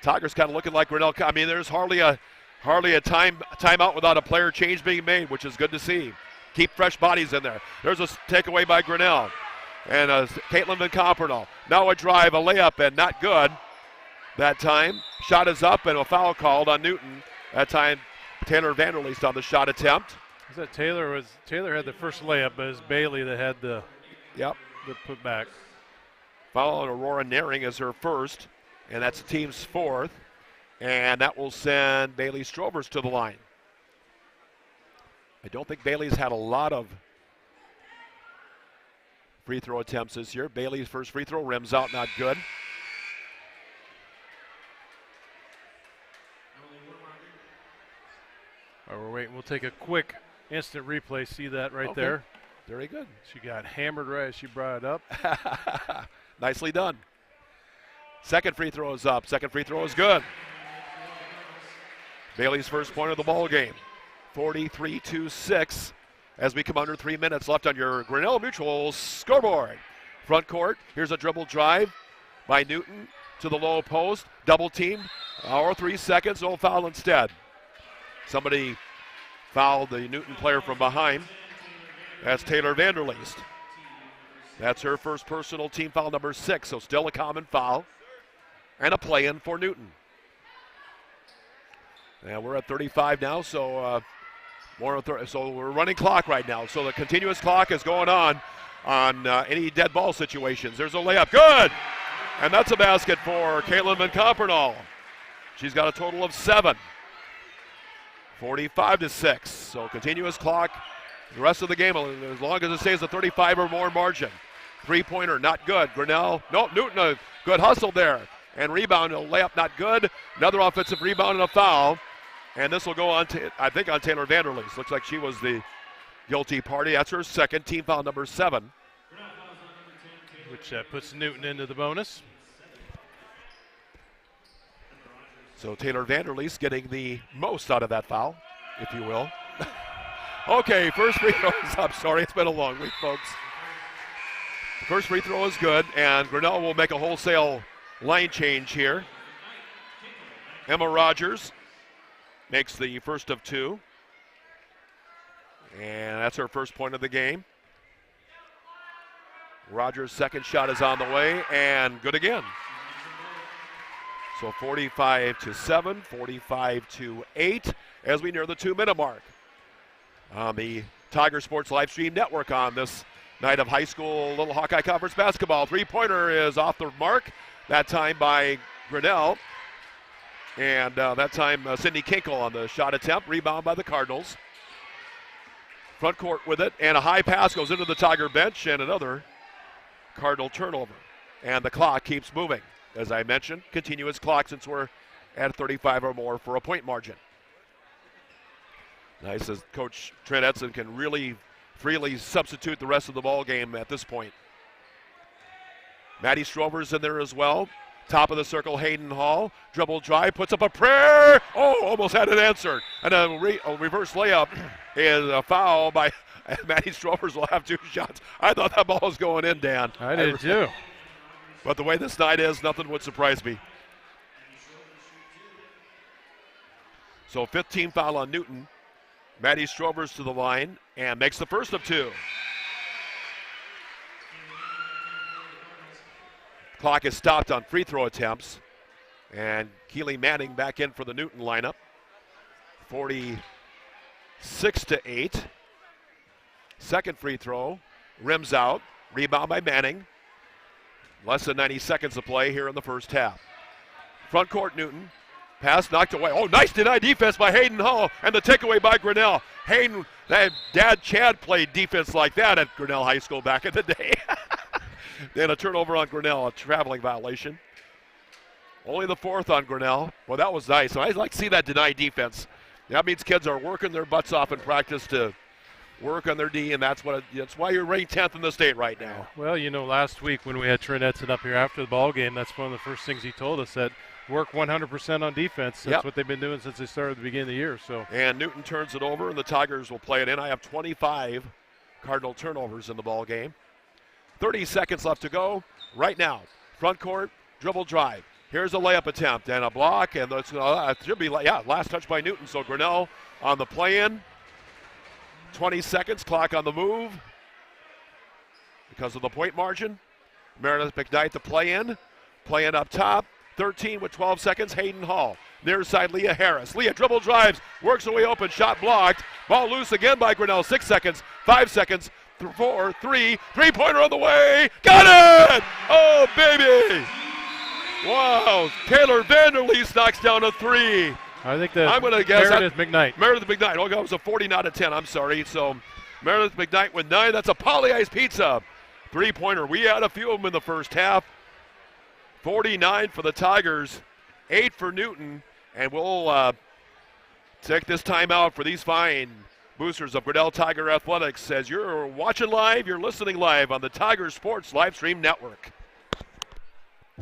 Tigers kind of looking like Grinnell. I mean, there's hardly a timeout without a player change being made, which is good to see. Keep fresh bodies in there. There's a takeaway by Grinnell. And Caitlin Van Compernal. Now a drive, a layup, and not good that time. Shot is up, and a foul called on Newton. That time, Taylor Vanderleest on the shot attempt. Is that Taylor had the first layup, but it's Bailey that had the put back. Foul on Aurora Naring is her first, and that's the team's 4th. And that will send Bailey Strovers to the line. I don't think Bailey's had a lot of free throw attempts this year. Bailey's first free throw rims out, not good. All right, we're waiting. We'll take a quick instant replay. See that right there? Very good. She got hammered right as she brought it up. Nicely done. Second free throw is up. Second free throw is good. Bailey's first point of the ball game. 43-6 as we come under 3 minutes left on your Grinnell Mutual scoreboard. Front court, here's a dribble drive by Newton to the low post. Double team, 3 seconds, no foul instead. Somebody fouled the Newton player from behind. That's Taylor Vanderleest. That's her first personal team foul, number 6, so still a common foul. And a play-in for Newton. And we're at 35 now, so so we're running clock right now. So the continuous clock is going on any dead ball situations. There's a layup, good! And that's a basket for Caitlin Van Compernal. She's got a total of 7. 45-6, so continuous clock. The rest of the game, as long as it stays a 35 or more margin. Three-pointer, not good. Grinnell, Newton, a good hustle there. And rebound, a layup, not good. Another offensive rebound and a foul. And this will go on, I think, on Taylor Vanderleest. Looks like she was the guilty party. That's her second, team foul number 7. Which puts Newton into the bonus. So Taylor Vanderleest getting the most out of that foul, if you will. Okay, first free throw is up. Sorry, it's been a long week, folks. The first free throw is good, and Grinnell will make a wholesale line change here. Emma Rogers makes the first of two. And that's her first point of the game. Rogers' second shot is on the way, and good again. So 45-7, 45-8 as we near the 2-minute mark on the Tiger Sports Live Stream Network on this night of high school Little Hawkeye Conference basketball. Three-pointer is off the mark, that time by Grinnell. And that time Sydney Kinkle on the shot attempt, rebound by the Cardinals. Front court with it, and a high pass goes into the Tiger bench, and another Cardinal turnover. And the clock keeps moving. As I mentioned, continuous clock since we're at 35 or more for a point margin. Nice as Coach Trent Edson can really freely substitute the rest of the ball game at this point. Maddie Strover's in there as well. Top of the circle, Hayden Hall. Dribble drive, puts up a prayer. Oh, almost had it answered. And a reverse layup is a foul by Maddie Strovers. Will have two shots. I thought that ball was going in, Dan. I did too. But the way this night is, nothing would surprise me. So 15 foul on Newton. Maddie Strovers to the line and makes the first of two. Clock is stopped on free throw attempts. And Kelsey Manning back in for the Newton lineup. 46-8. Second free throw, rims out. Rebound by Manning. Less than 90 seconds to play here in the first half. Front court, Newton. Pass knocked away. Oh, nice denied defense by Hayden Hall, and the takeaway by Grinnell. Hayden, Dad Chad played defense like that at Grinnell High School back in the day. Then a turnover on Grinnell, a traveling violation. Only the fourth on Grinnell. Well, that was nice. So I'd like to see that denied defense. That means kids are working their butts off in practice to work on their D, and that's why you're ranked 10th in the state right now. Well, you know, last week when we had Trent Edson up here after the ball game, that's one of the first things he told us, that work 100% on defense. That's what they've been doing since they started at the beginning of the year. So. And Newton turns it over, and the Tigers will play it in. I have 25 Cardinal turnovers in the ball game. 30 seconds left to go right now. Front court, dribble drive. Here's a layup attempt and a block, and it should be, last touch by Newton. So Grinnell on the play-in. 20 seconds, clock on the move because of the point margin. Meredith McKnight to play-in up top. 13 with 12 seconds, Hayden Hall. Near side, Leah Harris. Leah dribble drives, works her way open, shot blocked. Ball loose again by Grinnell. 6 seconds, 5 seconds, 4, 3. Three-pointer on the way. Got it! Oh, baby! Wow, Taylor Vanderleest knocks down a three. I think that I'm going to guess Meredith McKnight. Meredith McKnight. Oh, that was a 40 out of 10. I'm sorry. So Meredith McKnight with 9. That's a Poly Ice Pizza three-pointer. We had a few of them in the first half. 49 for the Tigers, 8 for Newton, and we'll take this timeout for these fine boosters of Grinnell Tiger Athletics. As you're watching live, you're listening live on the Tiger Sports Live Stream Network.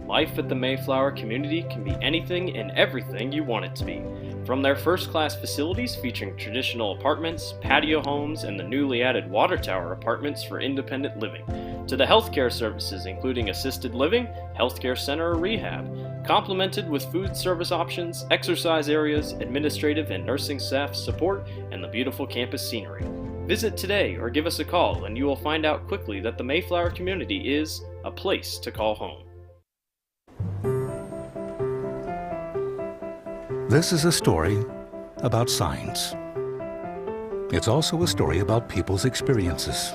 Life at the Mayflower community can be anything and everything you want it to be. From their first-class facilities featuring traditional apartments, patio homes, and the newly added water tower apartments for independent living, to the healthcare services including assisted living, healthcare center or rehab, complemented with food service options, exercise areas, administrative and nursing staff support, and the beautiful campus scenery. Visit today or give us a call and you will find out quickly that the Mayflower community is a place to call home. This is a story about signs. It's also a story about people's experiences.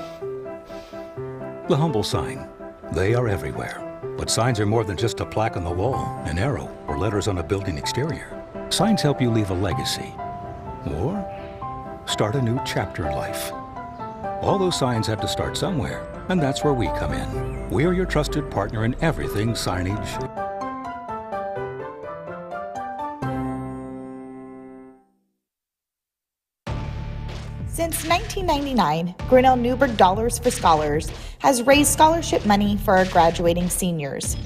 The humble sign. They are everywhere. But signs are more than just a plaque on the wall, an arrow, or letters on a building exterior. Signs help you leave a legacy or start a new chapter in life. All those signs have to start somewhere, and that's where we come in. We are your trusted partner in everything signage. Since 1999, Grinnell Newberg Dollars for Scholars has raised scholarship money for our graduating seniors.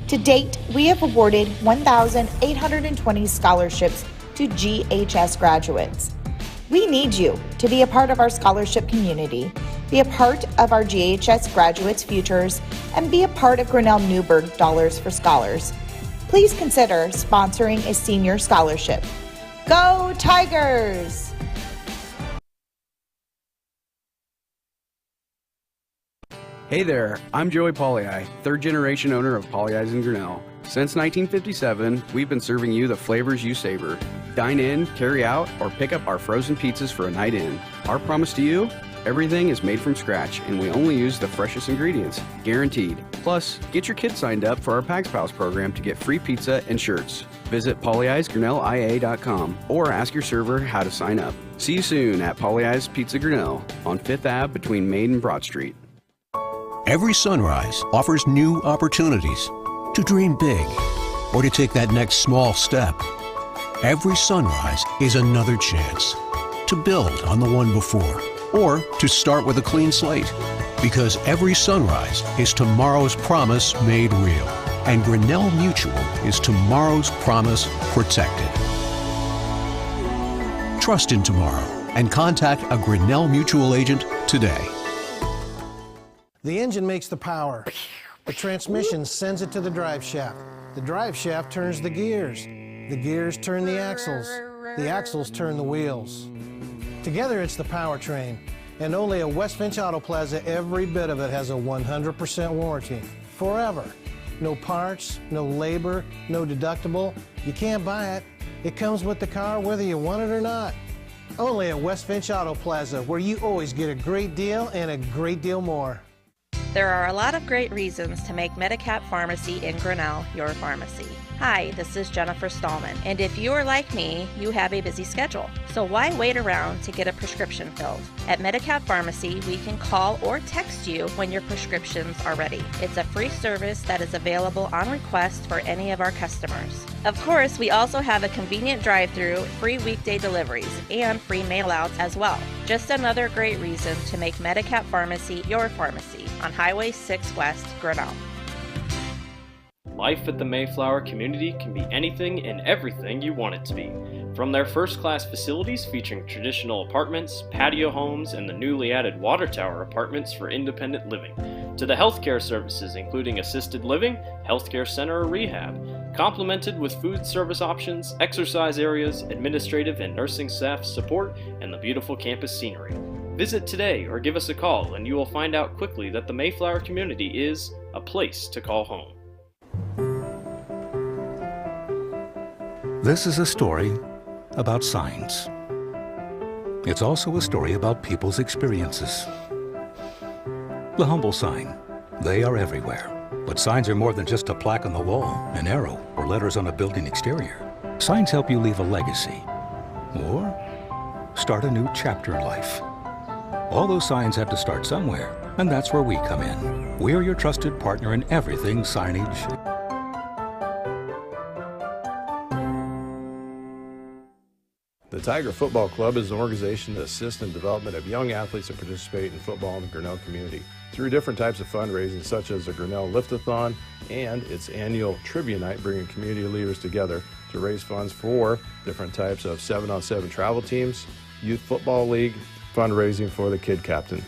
To date, we have awarded 1,820 scholarships to GHS graduates. We need you to be a part of our scholarship community, be a part of our GHS graduates' futures, and be a part of Grinnell Newburgh Dollars for Scholars. Please consider sponsoring a senior scholarship. Go Tigers! Hey there, I'm Joey Pollyi, third generation owner of Pollyi's in Grinnell. Since 1957, we've been serving you the flavors you savor. Dine in, carry out, or pick up our frozen pizzas for a night in. Our promise to you? Everything is made from scratch, and we only use the freshest ingredients, guaranteed. Plus, get your kids signed up for our Pags Pals program to get free pizza and shirts. Visit pollyi'sgrinnellia.com or ask your server how to sign up. See you soon at Pollyi's Pizza Grinnell on 5th Ave between Main and Broad Street. Every sunrise offers new opportunities to dream big or to take that next small step. Every sunrise is another chance to build on the one before or to start with a clean slate. Because every sunrise is tomorrow's promise made real. And Grinnell Mutual is tomorrow's promise protected. Trust in tomorrow and contact a Grinnell Mutual agent today. The engine makes the power. The transmission sends it to the drive shaft. The drive shaft turns the gears. The gears turn the axles. The axles turn the wheels. Together it's the powertrain. And only at West Finch Auto Plaza, every bit of it has a 100% warranty. Forever. No parts, no labor, no deductible. You can't buy it. It comes with the car whether you want it or not. Only at West Finch Auto Plaza, where you always get a great deal and a great deal more. There are a lot of great reasons to make Medicap Pharmacy in Grinnell your pharmacy. Hi, this is Jennifer Stallman, and if you are like me, you have a busy schedule. So why wait around to get a prescription filled? At Medicap Pharmacy, we can call or text you when your prescriptions are ready. It's a free service that is available on request for any of our customers. Of course, we also have a convenient drive-through, free weekday deliveries, and free mail-outs as well. Just another great reason to make Medicap Pharmacy your pharmacy on Highway 6 West, Grinnell. Life at the Mayflower community can be anything and everything you want it to be. From their first-class facilities featuring traditional apartments, patio homes, and the newly added water tower apartments for independent living, to the healthcare services including assisted living, healthcare center or rehab, complemented with food service options, exercise areas, administrative and nursing staff support, and the beautiful campus scenery. Visit today or give us a call and you will find out quickly that the Mayflower community is a place to call home. This is a story about signs. It's also a story about people's experiences. The humble sign. They are everywhere. But signs are more than just a plaque on the wall, an arrow, or letters on a building exterior. Signs help you leave a legacy or start a new chapter in life. All those signs have to start somewhere, and that's where we come in. We're your trusted partner in everything signage. The Tiger Football Club is an organization that assists in the development of young athletes that participate in football in the Grinnell community through different types of fundraising such as the Grinnell Lift-a-thon and its annual trivia night, bringing community leaders together to raise funds for different types of 7-on-7 travel teams, youth football league, fundraising for the kid captain.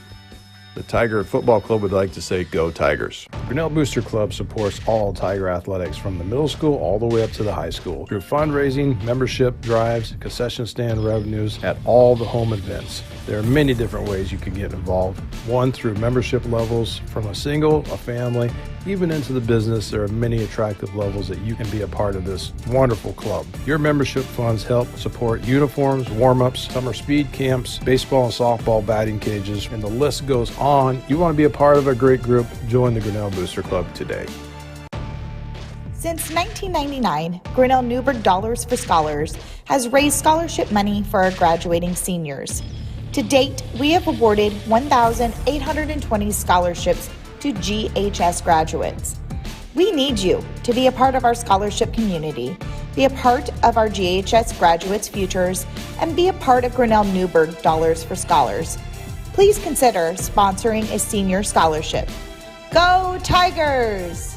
The Tiger Football Club would like to say, go Tigers. Grinnell Booster Club supports all Tiger athletics from the middle school all the way up to the high school through fundraising, membership drives, concession stand revenues at all the home events. There are many different ways you can get involved. One, through membership levels from a single, a family, even into the business. There are many attractive levels that you can be a part of this wonderful club. Your membership funds help support uniforms, warm-ups, summer speed camps, baseball and softball batting cages, and the list goes on. You want to be a part of a great group? Join the Grinnell Booster Club today. Since 1999, Grinnell Newburgh Dollars for Scholars has raised scholarship money for our graduating seniors. To date, we have awarded 1,820 scholarships to GHS graduates. We need you to be a part of our scholarship community, be a part of our GHS graduates' futures, and be a part of Grinnell Newburgh Dollars for Scholars. Please consider sponsoring a senior scholarship. Go Tigers!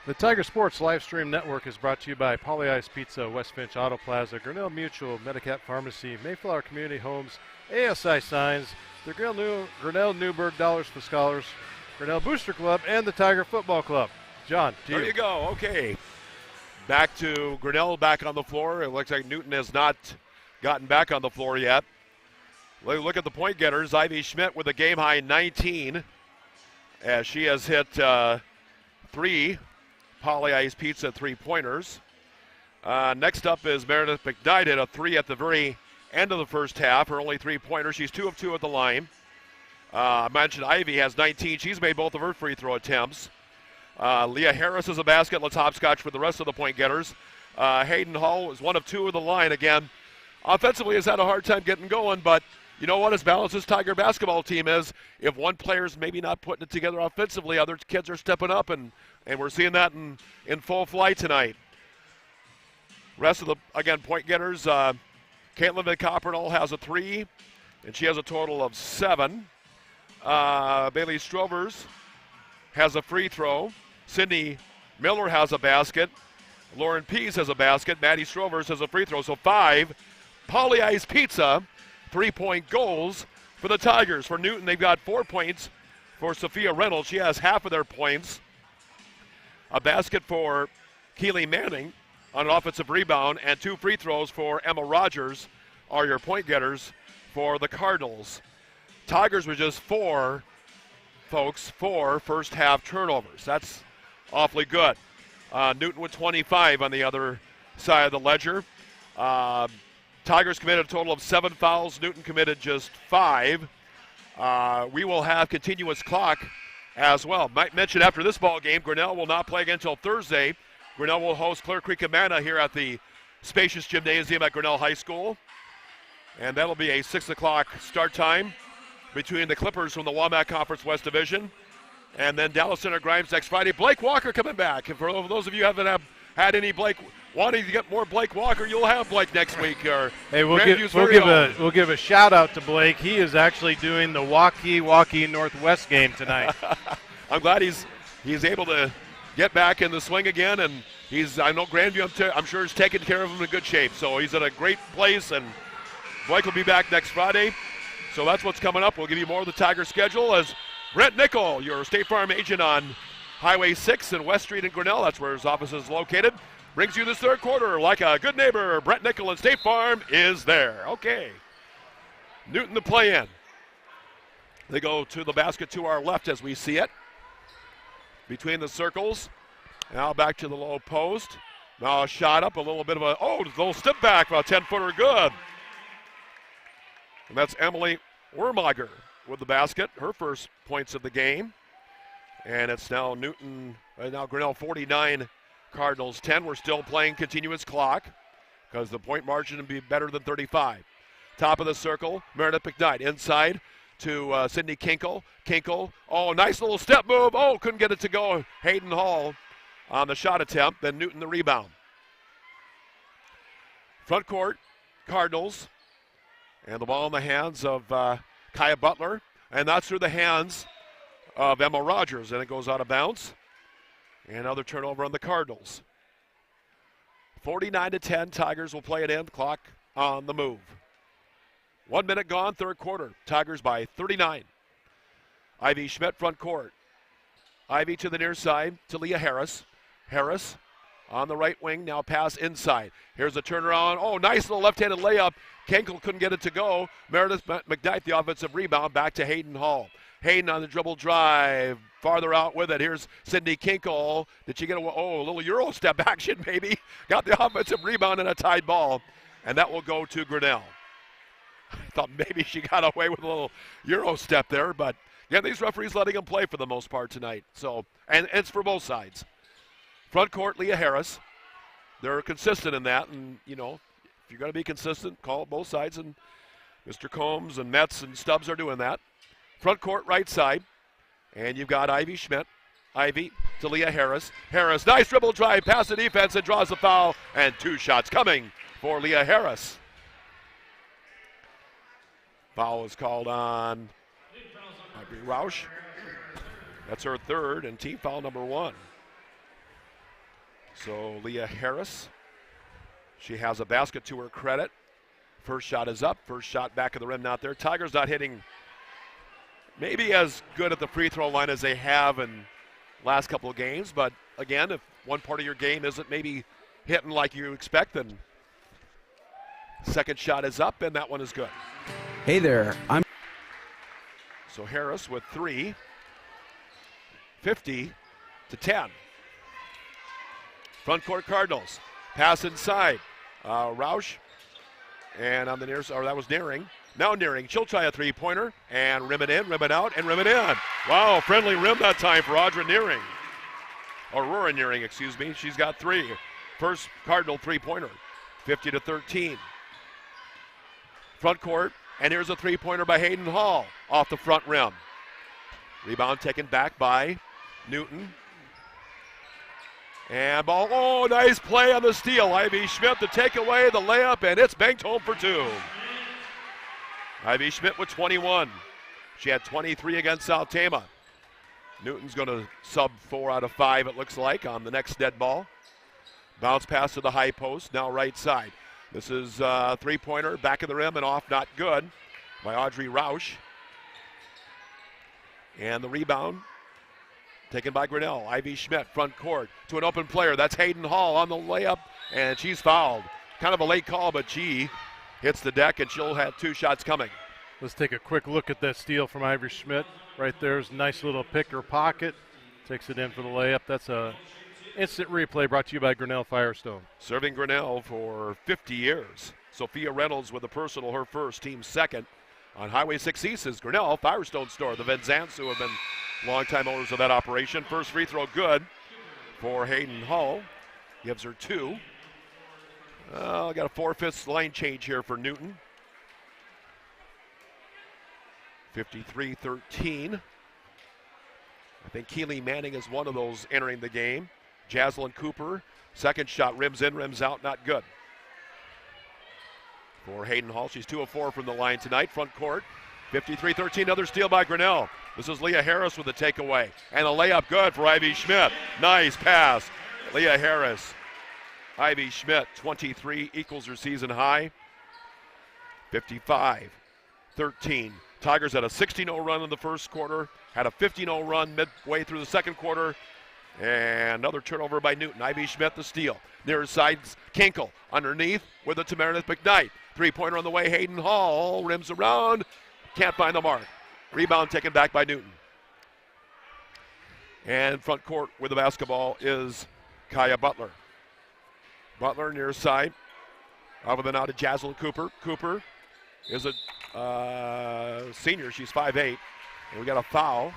The Tiger Sports live stream network is brought to you by Polly Ice Pizza, West Finch Auto Plaza, Grinnell Mutual, Medicap Pharmacy, Mayflower Community Homes, ASI Signs, the Grinnell Newburgh Dollars for Scholars, Grinnell Booster Club, and the Tiger Football Club. John, to you. There you go. Okay. Back to Grinnell back on the floor. It looks like Newton has not gotten back on the floor yet. Look at the point getters. Ivy Schmidt with a game-high 19 as she has hit 3 Polly Ice Pizza three-pointers. Next up is Meredith McKnight at a 3 at the very end of the first half. Her only three-pointer. She's 2 of 2 at the line. I mentioned Ivy has 19. She's made both of her free throw attempts. Leah Harris is a basket. Let's hopscotch for the rest of the point getters. Hayden Hall is 1 of 2 of the line again. Offensively has had a hard time getting going, but you know what? As balanced as Tiger basketball team is, if one player's maybe not putting it together offensively, other kids are stepping up, and we're seeing that in full flight tonight. Rest of the, again, point getters, Caitlin Van Coppernall has a 3, and she has a total of 7. Bailey Strovers has a free throw. Sydney Miller has a basket. Lauren Pease has a basket. Maddie Strovers has a free throw. So 5 Polly Ice Pizza 3-point goals for the Tigers. For Newton, they've got 4 points for Sophia Reynolds. She has half of their points. A basket for Keely Manning on an offensive rebound, and 2 free throws for Emma Rogers are your point getters for the Cardinals. Tigers with just 4 first half turnovers. That's awfully good. Newton with 25 on the other side of the ledger. Tigers committed a total of 7 fouls. Newton committed just 5. We will have continuous clock as well. Might mention after this ball game, Grinnell will not play again until Thursday. Grinnell will host Clear Creek Amana here at the spacious gymnasium at Grinnell High School. And that'll be a 6 o'clock start time between the Clippers from the Wamac Conference West Division and then Dallas Center Grimes next Friday. Blake Walker coming back. And for those of you who haven't had any Blake, wanting to get more Blake Walker, you'll have Blake next week. Hey, we'll give a shout out to Blake. He is actually doing the Waukee Northwest game tonight. I'm glad he's able to get back in the swing again, and I know Grandview, I'm sure, is taking care of him in good shape. So he's in a great place, and Blake will be back next Friday. So that's what's coming up. We'll give you more of the Tiger schedule as Brent Nickel, your State Farm agent on Highway 6 and West Street in Grinnell, that's where his office is located, brings you this third quarter like a good neighbor. Brent Nickel and State Farm is there. Okay. Newton to play in. They go to the basket to our left as we see it. Between the circles. Now back to the low post. Now a shot up, a little bit of a little step back, about a 10-footer good. And that's Emily Wermager with the basket, her first points of the game. And it's now Grinnell 49, Cardinals 10. We're still playing continuous clock because the point margin would be better than 35. Top of the circle, Meredith McKnight inside to Sydney Kinkle. Kinkle, nice little step move. Couldn't get it to go. Hayden Hall on the shot attempt, then Newton the rebound. Front court, Cardinals. And the ball in the hands of Kaya Butler. And that's through the hands of Emma Rogers. And it goes out of bounds. And another turnover on the Cardinals. 49-10, Tigers will play it in. Clock on the move. 1 minute gone, third quarter. Tigers by 39. Ivy Schmidt front court. Ivy to the near side to Leah Harris. Harris on the right wing, now pass inside. Here's a turnaround. Nice little left-handed layup. Kenkel couldn't get it to go. Meredith McKnight, the offensive rebound, back to Hayden Hall. Hayden on the dribble drive, farther out with it. Here's Sydney Kinkle. Did she get a little Euro step action maybe? Got the offensive rebound and a tied ball, and that will go to Grinnell. I thought maybe she got away with a little Euro step there, but yeah, these referees letting them play for the most part tonight. So, and it's for both sides. Front court, Leah Harris. They're consistent in that, and if you're going to be consistent, call it both sides, and Mr. Combs and Metz and Stubbs are doing that. Front court, right side, and you've got Ivy Schmidt. Ivy to Leah Harris. Harris, nice dribble drive, pass the defense, and draws the foul, and 2 shots coming for Leah Harris. Foul is called on Roush. That's her third, and team foul number 1. So Leah Harris, she has a basket to her credit. First shot is up. First shot back of the rim, not there. Tigers not hitting maybe as good at the free throw line as they have in last couple of games. But again, if one part of your game isn't maybe hitting like you expect, then second shot is up, and that one is good. Hey there, I'm So Harris with 3, 50-10. Front court Cardinals. Pass inside. Roush. And on the near side, or that was Nearing. Now Nearing. She'll try a three-pointer. And rim it in, rim it out, and rim it in. Wow, friendly rim that time for Audra Nearing. Aurora Nearing, excuse me. She's got 3. First Cardinal three-pointer. 50-13. Front court. And here's a three-pointer by Hayden Hall off the front rim. Rebound taken back by Newton. And ball, oh, nice play on the steal. Ivy Schmidt to take away the layup, and it's banked home for 2. Ivy Schmidt with 21. She had 23 against South Tama. Newton's going to sub 4 out of 5, it looks like, on the next dead ball. Bounce pass to the high post, now right side. This is a three-pointer, back of the rim and off, not good, by Audrey Roush. And the rebound taken by Grinnell. Ivy Schmidt, front court, to an open player. That's Hayden Hall on the layup, and she's fouled. Kind of a late call, but she hits the deck, and she'll have 2 shots coming. Let's take a quick look at that steal from Ivy Schmidt. Right there's a nice little picker pocket. Takes it in for the layup. That's a instant replay brought to you by Grinnell Firestone. Serving Grinnell for 50 years. Sophia Reynolds with a personal, her first, team second. On Highway 6 East is Grinnell Firestone store. The Venzants, who have been longtime owners of that operation. First free throw good for Hayden Hall. Gives her 2. Got a 4/5 line change here for Newton. 53-13. I think Keely Manning is one of those entering the game. Jaslyn Cooper, second shot, rims in, rims out, not good. For Hayden Hall, she's 2 of 4 from the line tonight. Front court, 53-13, another steal by Grinnell. This is Leah Harris with the takeaway. And a layup good for Ivy Schmidt. Nice pass. Leah Harris. Ivy Schmidt, 23, equals her season high. 55-13. Tigers had a 16-0 run in the first quarter, had a 15-0 run midway through the second quarter, and another turnover by Newton. Ivy Schmidt the steal. Near side's Kinkle underneath with it to Meredith McKnight. Three-pointer on the way, Hayden Hall rims around, can't find the mark. Rebound taken back by Newton. And front court with the basketball is Kaya Butler. Butler near side. Over the now to Jaslyn Cooper. Cooper is a senior. She's 5'8". And we got a foul.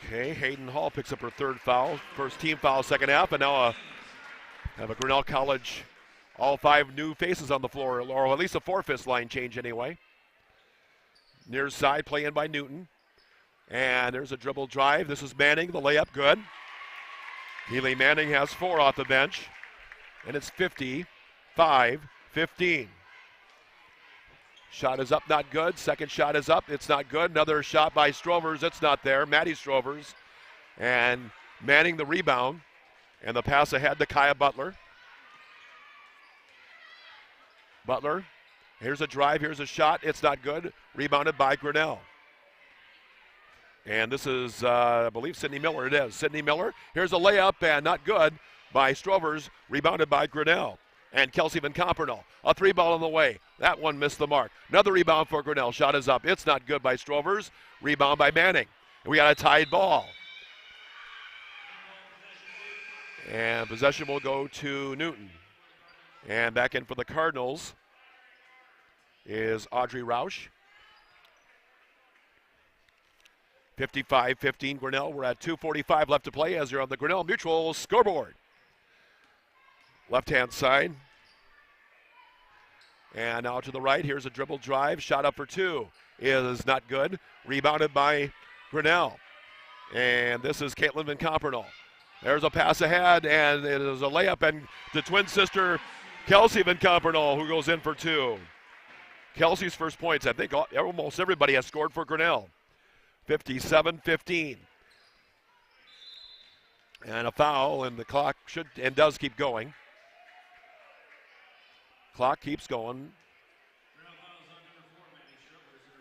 Okay, Hayden Hall picks up her 3rd foul. First team foul, second half. And now have a Grinnell College, all 5 new faces on the floor, or at least a 4/5 line change anyway. Near side, play in by Newton. And there's a dribble drive. This is Manning, the layup, good. Keely Manning has 4 off the bench. And it's 55-15. Shot is up, not good. Second shot is up, it's not good. Another shot by Strovers, it's not there. Maddie Strovers. And Manning the rebound. And the pass ahead to Kaya Butler. Butler, here's a drive, here's a shot, it's not good. Rebounded by Grinnell. And this is, I believe, Sydney Miller. It is. Sydney Miller. Here's a layup, and not good by Strovers. Rebounded by Grinnell. And Kelsey Van Compernal. A 3-ball on the way. That one missed the mark. Another rebound for Grinnell. Shot is up. It's not good by Strovers. Rebound by Manning. And we got a tied ball. And possession will go to Newton. And back in for the Cardinals is Audrey Roush. 55-15 Grinnell. We're at 2:45 left to play as you're on the Grinnell Mutual scoreboard. Left-hand side. And now to the right. Here's a dribble drive. Shot up for 2 is not good. Rebounded by Grinnell. And this is Caitlin Van Compernal. There's a pass ahead, and it is a layup. And the twin sister, Kelsey Van Compernal, who goes in for 2. Kelsey's first points. I think almost everybody has scored for Grinnell. 57-15. And a foul, and the clock should and does keep going. Clock keeps going.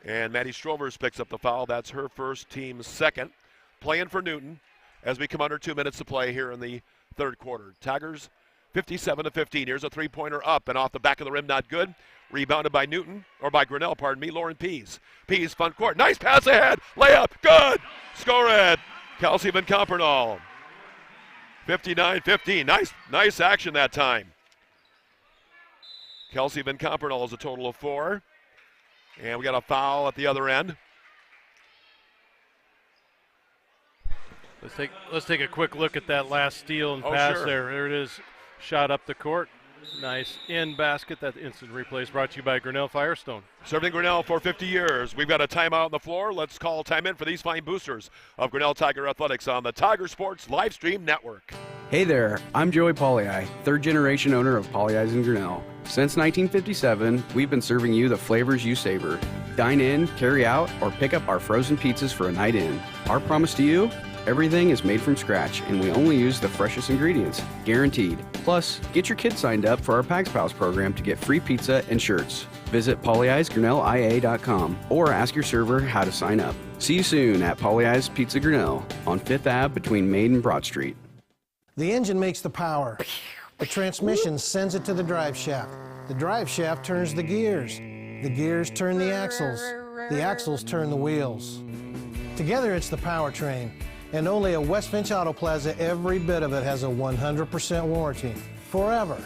And Maddie Strovers picks up the foul. That's her first, team's second. Playing for Newton as we come under 2 minutes to play here in the third quarter. Tigers 57-15. Here's a three-pointer up and off the back of the rim, not good. Rebounded by Grinnell, Lauren Pease. Pease, front court. Nice pass ahead. Layup, good. Score it. Kelsey Van Kampernal. 59-15. Nice action that time. Kelsey Van Kampernal is a total of 4. And we got a foul at the other end. Let's take a quick look at that last steal and pass. Sure. There it is. Shot up the court. Nice in basket. That instant replay is brought to you by Grinnell Firestone. Serving Grinnell for 50 years. We've got a timeout on the floor. Let's call time in for these fine boosters of Grinnell Tiger Athletics on the Tiger Sports Live Stream Network. Hey there, I'm Joey Pollei, third-generation owner of Polley's in Grinnell. Since 1957, we've been serving you the flavors you savor. Dine in, carry out, or pick up our frozen pizzas for a night in. Our promise to you? Everything is made from scratch, and we only use the freshest ingredients, guaranteed. Plus, get your kids signed up for our Pags Pals program to get free pizza and shirts. Visit polleisgrinnellia.com or ask your server how to sign up. See you soon at Polley's Pizza Grinnell on 5th Ave between Maid and Broad Street. The engine makes the power. The transmission sends it to the drive shaft. The drive shaft turns the gears. The gears turn the axles. The axles turn the wheels. Together it's the powertrain. And only at West Finch Auto Plaza, every bit of it has a 100% warranty. Forever.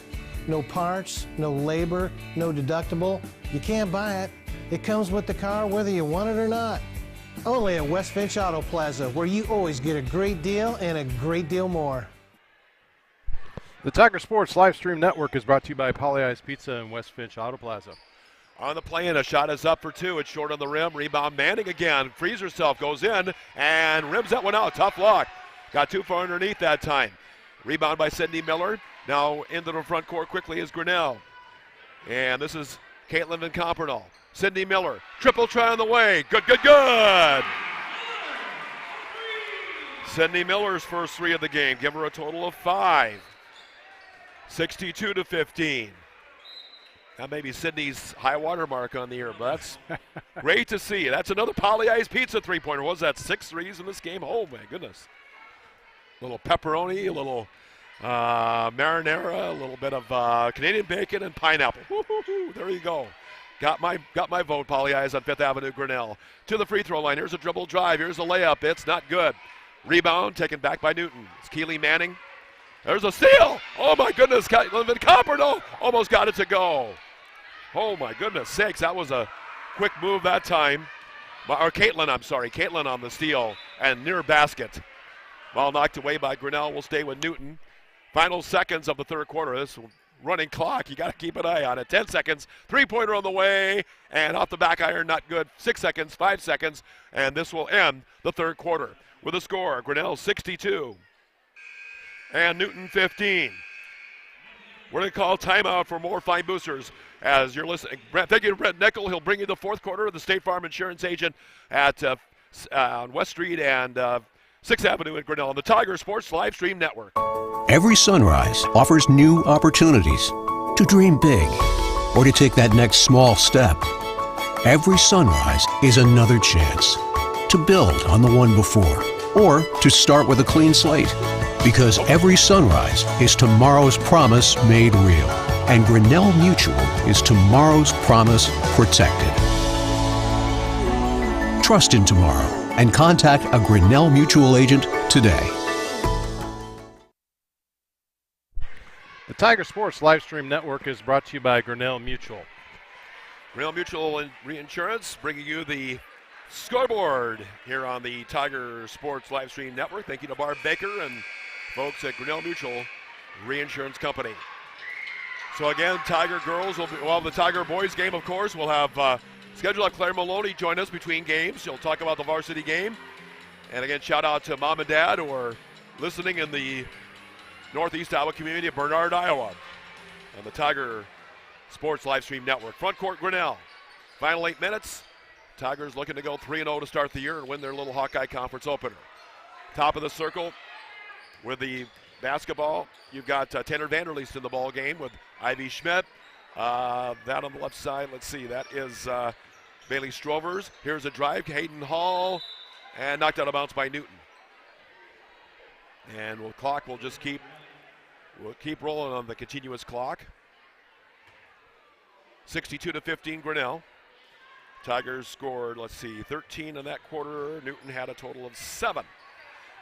No parts, no labor, no deductible. You can't buy it. It comes with the car whether you want it or not. Only at West Finch Auto Plaza, where you always get a great deal and a great deal more. The Tiger Sports Live Stream Network is brought to you by Polley's Pizza and West Finch Auto Plaza. On the play, and a shot is up for 2. It's short on the rim. Rebound Manning again. Frees herself, goes in, and rims that one out. Tough lock. Got 2 for underneath that time. Rebound by Sydney Miller. Now into the front court quickly is Grinnell. And this is Caitlin Van Kampernal. Sydney Miller. Triple try on the way. Good. Sydney Miller's first 3 of the game. Give her a total of 5. 62-15. That may be Sydney's high water mark on the year, but that's great to see. That's another Polley's Pizza three-pointer. Was that 6 threes in this game? Oh, my goodness. A little pepperoni, a little marinara, a little bit of Canadian bacon and pineapple. Woo-hoo-hoo. There you go. Got my vote, Polley's on 5th Avenue, Grinnell. To the free throw line. Here's a dribble drive. Here's a layup. It's not good. Rebound taken back by Newton. It's Keely Manning. There's a steal. Oh, my goodness. Van Kampernal almost got it to go. Oh, my goodness sakes. That was a quick move that time. Or Caitlin on the steal and near basket. Ball knocked away by Grinnell. Will stay with Newton. Final seconds of the third quarter. This running clock, you got to keep an eye on it. 10 seconds. Three-pointer on the way. And off the back iron, not good. 6 seconds, 5 seconds. And this will end the third quarter with a score. Grinnell 62. And Newton 15. We're going to call timeout for more fine boosters as you're listening. Thank you to Brent Nickel. He'll bring you the fourth quarter of the State Farm Insurance Agent at on West Street and 6th Avenue in Grinnell on the Tiger Sports Live Stream Network. Every sunrise offers new opportunities to dream big or to take that next small step. Every sunrise is another chance to build on the one before or to start with a clean slate. Because every sunrise is tomorrow's promise made real. And Grinnell Mutual is tomorrow's promise protected. Trust in tomorrow and contact a Grinnell Mutual agent today. The Tiger Sports Live Stream Network is brought to you by Grinnell Mutual. Grinnell Mutual Reinsurance bringing you the scoreboard here on the Tiger Sports Live Stream Network. Thank you to Barb Baker and folks at Grinnell Mutual Reinsurance Company. So again, Tiger girls will have the Tiger boys game, of course. We'll have scheduled Claire Maloney join us between games. She'll talk about the varsity game. And again, shout out to mom and dad who are listening in the Northeast Iowa community of Bernard, Iowa on the Tiger Sports Live Stream Network. Front court Grinnell. Final 8 minutes. Tigers looking to go 3-0 to start the year and win their Little Hawkeye Conference opener. Top of the circle with the basketball, you've got Taylor Vanderleest in the ball game with Ivy Schmidt. That on the left side, let's see, that is Bailey Strovers. Here's a drive, Hayden Hall, and knocked out of bounds by Newton. And we'll just keep rolling on the continuous clock. 62-15 Grinnell. Tigers scored, 13 in that quarter. Newton had a total of 7.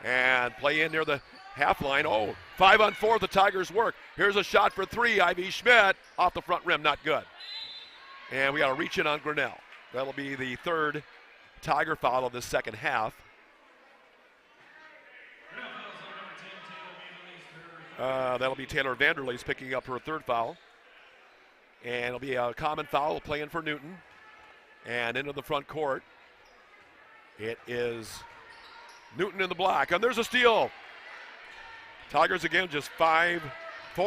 And play in near the half line. 5-on-4, the Tigers work. Here's a shot for 3, Ivy Schmidt, off the front rim, not good. And we got to reach in on Grinnell. That'll be the 3rd Tiger foul of the second half. That'll be Taylor Vanderleest picking up her 3rd foul. And it'll be a common foul playing for Newton. And into the front court, it is Newton in the black. And there's a steal. Tigers again, just 4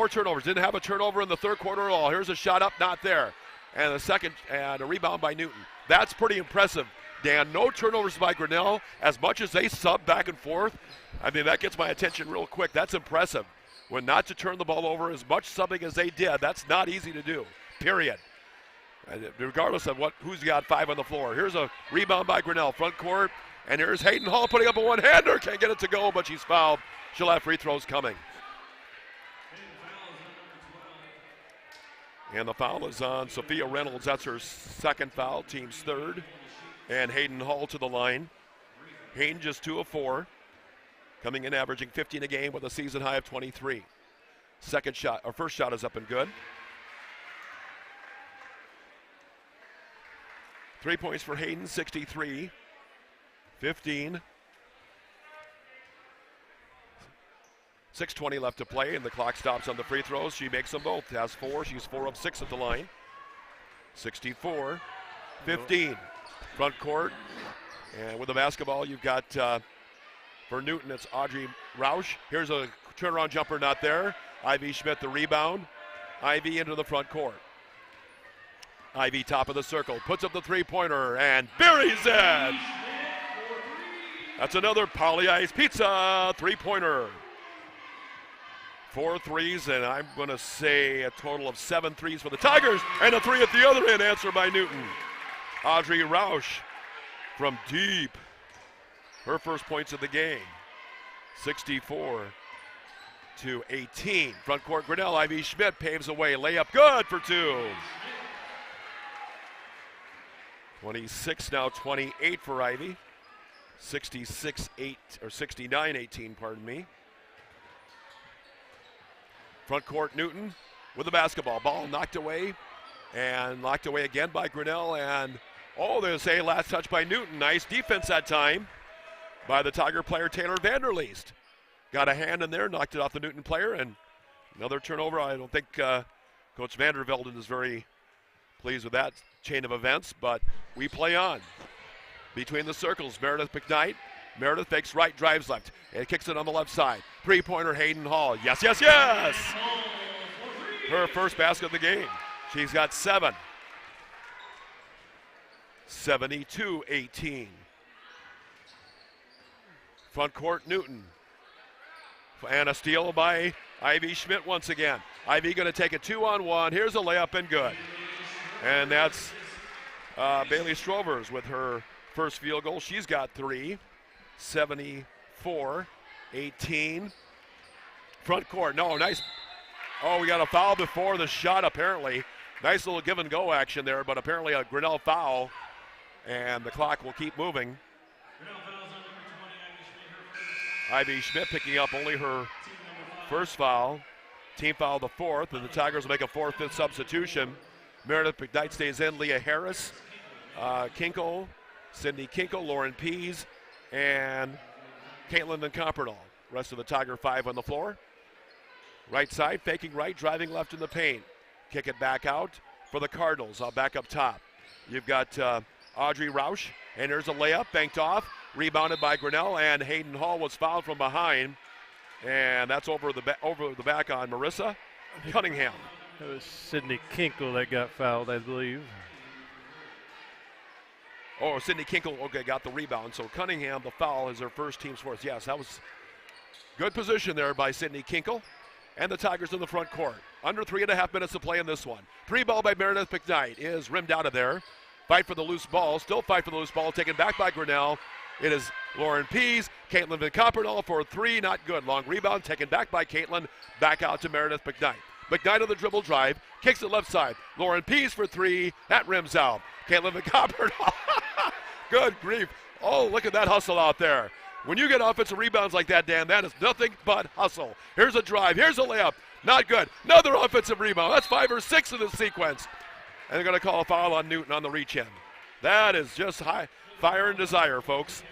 turnovers. Didn't have a turnover in the 3rd quarter at all. Here's a shot up, not there. And the second, and a rebound by Newton. That's pretty impressive, Dan. No turnovers by Grinnell. As much as they sub back and forth, I mean, that gets my attention real quick. That's impressive. When not to turn the ball over, as much subbing as they did, that's not easy to do, period. Regardless of who's got 5 on the floor. Here's a rebound by Grinnell, front court, and here's Hayden Hall putting up a one-hander. Can't get it to go, but she's fouled. She'll have free throws coming. And the foul is on Sophia Reynolds. That's her 2nd foul, team's 3rd. And Hayden Hall to the line. Hayden just 2 of 4. Coming in averaging 15 a game with a season high of 23. First shot is up and good. 3 points for Hayden, 63-15. 6:20 left to play, and the clock stops on the free throws. She makes them both, has 4. She's 4 of 6 at the line. 64-15. Front court, and with the basketball, you've got, for Newton, it's Audrey Roush. Here's a turnaround jumper, not there. Ivy Schmidt, the rebound. Ivy into the front court. Ivy, top of the circle, puts up the three-pointer and buries it. That's another Polly Ice Pizza three-pointer. 4 threes, and I'm going to say a total of 7 threes for the Tigers, and a 3 at the other end, answered by Newton. Audrey Roush from deep. Her first points of the game. 64-18. Front court, Grinnell. Ivy Schmidt paves the way. Layup good for 2. 26 now, 28 for Ivy. 69-18, pardon me. Front court, Newton with the basketball. Ball knocked away, and knocked away again by Grinnell. And, they say last touch by Newton. Nice defense that time by the Tiger player, Taylor Vanderleest. Got a hand in there, knocked it off the Newton player, and another turnover. I don't think Coach Vandervelden is very pleased with that chain of events, but we play on. Between the circles, Meredith McKnight. Meredith fakes right, drives left, and kicks it on the left side. Three-pointer, Hayden Hall. Yes, yes, yes! Her first basket of the game. She's got 7. 72-18. Front court, Newton. And a steal by Ivy Schmidt once again. Ivy going to take a 2-on-1. Here's a layup and good. And that's Bailey Strovers with her first field goal. She's got 3. 74-18. Front court. No, nice. We got a foul before the shot apparently. Nice little give and go action there, but apparently a Grinnell foul. And the clock will keep moving. Ivy Schmidt picking up only her first foul. Team foul the 4th, and the Tigers will make a 4th-5th substitution. Meredith McKnight stays in. Leah Harris, Kinkle, Cindy Kinkle, Lauren Pease, and Caitlin Comperdoll. Rest of the Tiger 5 on the floor. Right side, faking right, driving left in the paint. Kick it back out for the Cardinals. Back up top. You've got Audrey Roush, and there's a layup, banked off, rebounded by Grinnell, and Hayden Hall was fouled from behind, and that's over the back on Marissa Cunningham. It was Sydney Kinkle that got fouled, I believe. Oh, Sydney Kinkle, okay, got the rebound. So Cunningham, the foul, is their first team's fourth. Yes, that was good position there by Sydney Kinkle. And the Tigers in the front court. Under 3.5 minutes to play in this one. 3-ball by Meredith McKnight is rimmed out of there. Fight for the loose ball, still fight for the loose ball, taken back by Grinnell. It is Lauren Pease, Caitlin Van Coppernall for a three, not good. Long rebound, taken back by Caitlin, back out to Meredith McKnight. McKnight on the dribble drive, kicks it left side. Lauren Pease for three, that rims out. Caitlin Van Coppernall, good grief. Oh, look at that hustle out there. When you get offensive rebounds like that, Dan, that is nothing but hustle. Here's a drive, here's a layup, not good. Another offensive rebound, that's 5 or 6 in this sequence. And they're going to call a foul on Newton on the reach in. That is just high fire and desire, folks.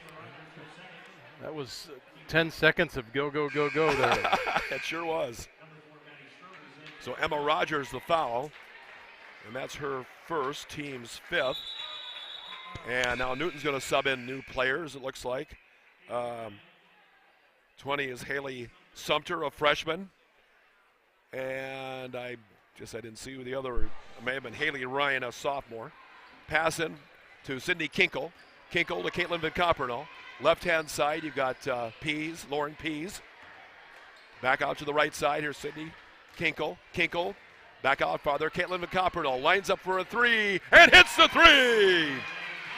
That was 10 seconds of go, go, go, go there. It sure was. So Emma Rogers the foul, and that's her first, team's 5th. And now Newton's going to sub in new players, it looks like. 20 is Haley Sumter, a freshman. And I didn't see who the other, it may have been Haley Ryan, a sophomore. Pass in to Sydney Kinkle. Kinkle to Caitlin Van Coppernall. Left-hand side, you've got Pease, Lauren Pease. Back out to the right side, here's Sydney Kinkle. Kinkle, back out farther. Caitlin Van Coppernall lines up for a three and hits the three!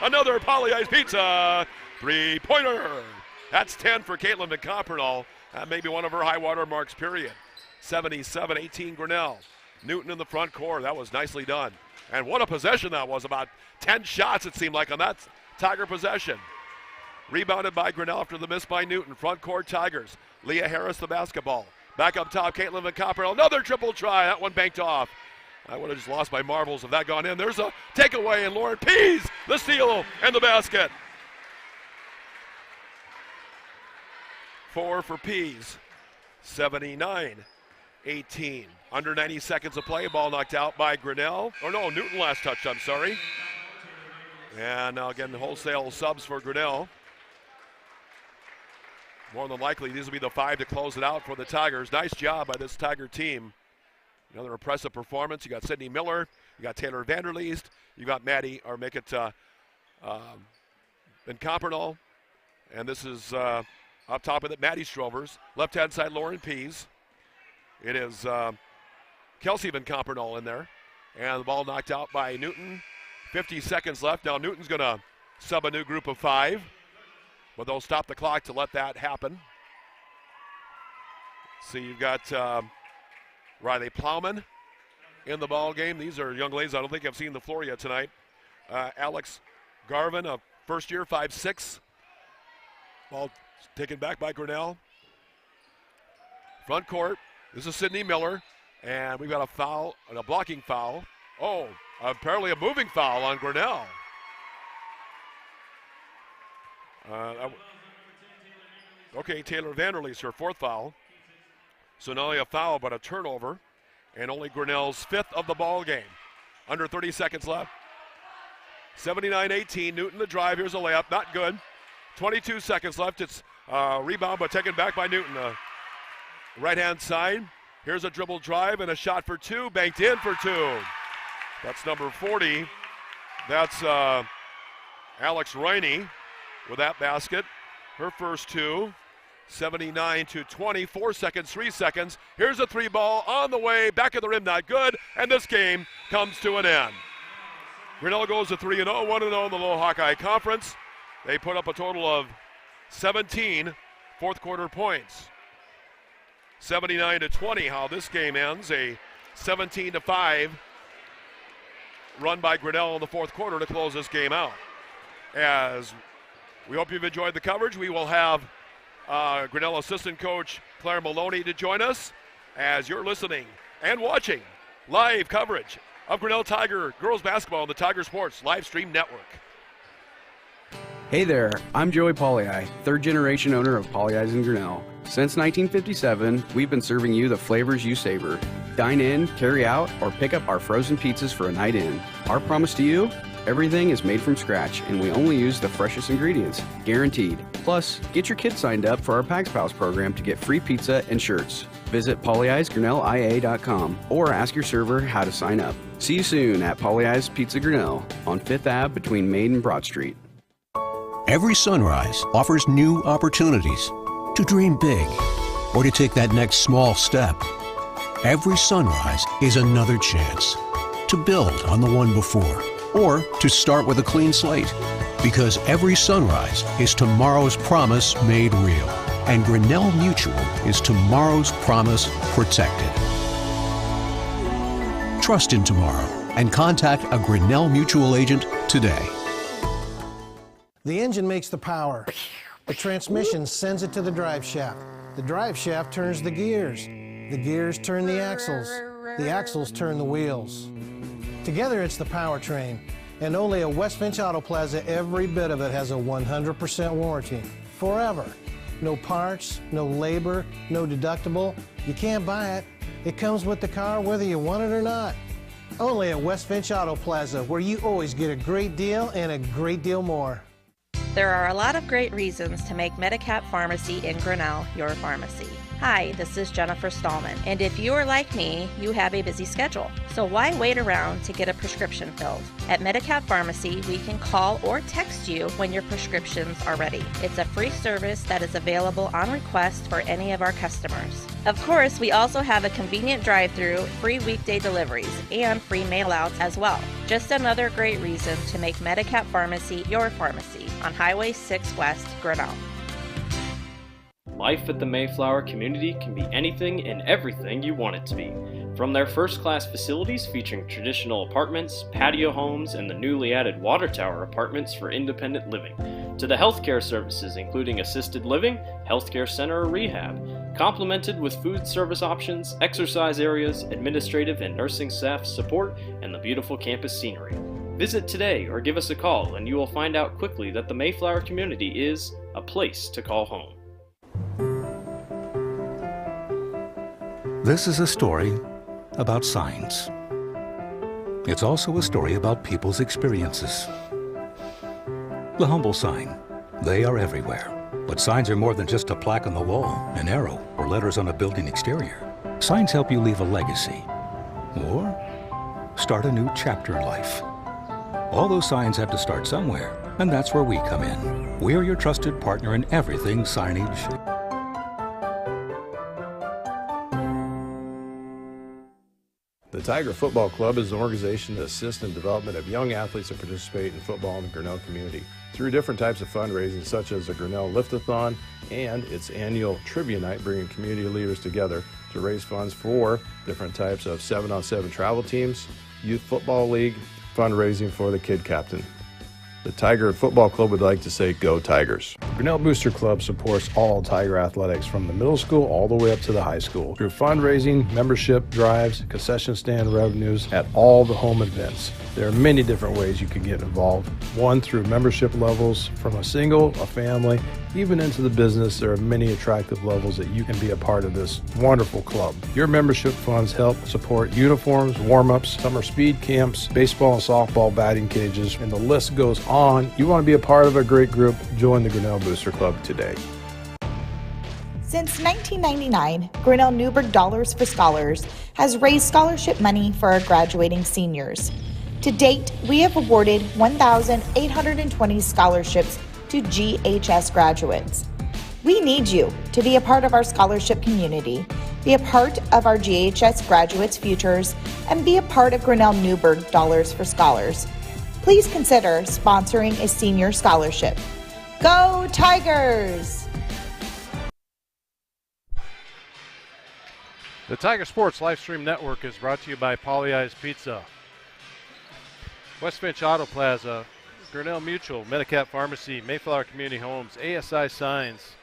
Another Poly Ice Pizza three-pointer. That's 10 for Caitlin Van Coppernall. That may be one of her high water marks, period. 77-18 Grinnell. Newton in the front court. That was nicely done. And what a possession that was. About 10 shots, it seemed like, on that Tiger possession. Rebounded by Grinnell after the miss by Newton. Front court Tigers. Leah Harris the basketball. Back up top, Caitlin Van Coppernall. Another triple try. That one banked off. I would have just lost my marbles if that gone in. There's a takeaway, and Lauren Pease, the steal and the basket. 4 for Pease. 79-18. Under 90 seconds of play. Ball knocked out by Grinnell. Or no, Newton last touch, I'm sorry. And now again, wholesale subs for Grinnell. More than likely, these will be the 5 to close it out for the Tigers. Nice job by this Tiger team. Another impressive performance. You got Sydney Miller. You got Taylor Vanderleest. You got Maddie, or make it Van Coppernall. And this is up top of it, Maddie Strovers. Left-hand side, Lauren Pease. It is Kelsey Van Coppernall in there. And the ball knocked out by Newton. 50 seconds left. Now Newton's going to sub a new group of 5. But they'll stop the clock to let that happen. So you've got Riley Plowman in the ball game. These are young ladies I don't think I've seen the floor yet tonight. Alex Garvin, a first year, 5'6". Ball taken back by Grinnell. Front court. This is Sydney Miller. And we've got a foul, a blocking foul. Oh, apparently a moving foul on Grinnell. Okay, Taylor Vanderleest, her 4th foul. So not only a foul, but a turnover. And only Grinnell's 5th of the ball game. Under 30 seconds left. 79-18, Newton the drive. Here's a layup, not good. 22 seconds left. It's rebound, but taken back by Newton. Right-hand side. Here's a dribble drive and a shot for 2. Banked in for 2. That's number 40. That's Alex Riney with that basket. Her first 2. 79-20, 4 seconds, 3 seconds. Here's a 3-ball on the way, back of the rim, not good, and this game comes to an end. Grinnell goes to 3-0, 1-0 in the Little Hawkeye Conference. They put up a total of 17 fourth quarter points. 79-20, how this game ends, a 17-5 run by Grinnell in the fourth quarter to close this game out. As we hope you've enjoyed the coverage, we will have Grinnell assistant coach Claire Maloney to join us as you're listening and watching live coverage of Grinnell Tiger girls basketball on the Tiger Sports live stream network. Hey there, I'm Joey Pollyi, 3rd generation owner of Pollyi's in Grinnell. Since 1957, we've been serving you the flavors you savor. Dine in, carry out, or pick up our frozen pizzas for a night in. Our promise to you? Everything is made from scratch, and we only use the freshest ingredients, guaranteed. Plus, get your kids signed up for our Pags Pals program to get free pizza and shirts. Visit polyeye'sgrinnellia.com or ask your server how to sign up. See you soon at Polly Eye's Pizza Grinnell on 5th Ave between Main and Broad Street. Every sunrise offers new opportunities to dream big or to take that next small step. Every sunrise is another chance to build on the one before or to start with a clean slate. Because every sunrise is tomorrow's promise made real. And Grinnell Mutual is tomorrow's promise protected. Trust in tomorrow and contact a Grinnell Mutual agent today. The engine makes the power. The transmission sends it to the drive shaft. The drive shaft turns the gears. The gears turn the axles. The axles turn the wheels. Together it's the powertrain. And only at West Finch Auto Plaza, every bit of it has a 100% warranty. Forever. No parts, no labor, no deductible. You can't buy it. It comes with the car whether you want it or not. Only at West Finch Auto Plaza, where you always get a great deal and a great deal more. There are a lot of great reasons to make Medicap Pharmacy in Grinnell your pharmacy. Hi, this is Jennifer Stallman, and if you are like me, you have a busy schedule. So why wait around to get a prescription filled? At Medicap Pharmacy, we can call or text you when your prescriptions are ready. It's a free service that is available on request for any of our customers. Of course, we also have a convenient drive-through, free weekday deliveries, and free mail-outs as well. Just another great reason to make Medicap Pharmacy your pharmacy on Highway 6 West, Grinnell. Life at the Mayflower community can be anything and everything you want it to be. From their first-class facilities featuring traditional apartments, patio homes, and the newly added water tower apartments for independent living, to the healthcare services including assisted living, healthcare center or rehab, complemented with food service options, exercise areas, administrative and nursing staff support, and the beautiful campus scenery. Visit today or give us a call and you will find out quickly that the Mayflower community is a place to call home. This is a story about signs. It's also a story about people's experiences. The humble sign. They are everywhere. But signs are more than just a plaque on the wall, an arrow, or letters on a building exterior. Signs help you leave a legacy or start a new chapter in life. All those signs have to start somewhere, and that's where we come in. We're your trusted partner in everything signage. The Tiger Football Club is an organization that assists in the development of young athletes that participate in football in the Grinnell community through different types of fundraising such as the Grinnell Lift-a-thon and its annual Trivia Night, bringing community leaders together to raise funds for different types of 7-on-7 travel teams, youth football league, fundraising for the kid captain. The Tiger Football Club would like to say, go Tigers. Grinnell Booster Club supports all Tiger athletics from the middle school all the way up to the high school through fundraising, membership drives, concession stand revenues at all the home events. There are many different ways you can get involved. One, through membership levels from a single, a family, even into the business. There are many attractive levels that you can be a part of this wonderful club. Your membership funds help support uniforms, warm-ups, summer speed camps, baseball and softball batting cages, and the list goes on. You want to be a part of a great group? Join the Grinnell Booster Club today. Since 1999, Grinnell Newberg Dollars for Scholars has raised scholarship money for our graduating seniors. To date, we have awarded 1,820 scholarships to GHS graduates. We need you to be a part of our scholarship community, be a part of our GHS graduates' futures, and be a part of Grinnell Newberg Dollars for Scholars. Please consider sponsoring a senior scholarship. Go Tigers! The Tiger Sports Livestream Network is brought to you by Polly Eye's Pizza, West Finch Auto Plaza, Grinnell Mutual, Medicap Pharmacy, Mayflower Community Homes, ASI Signs,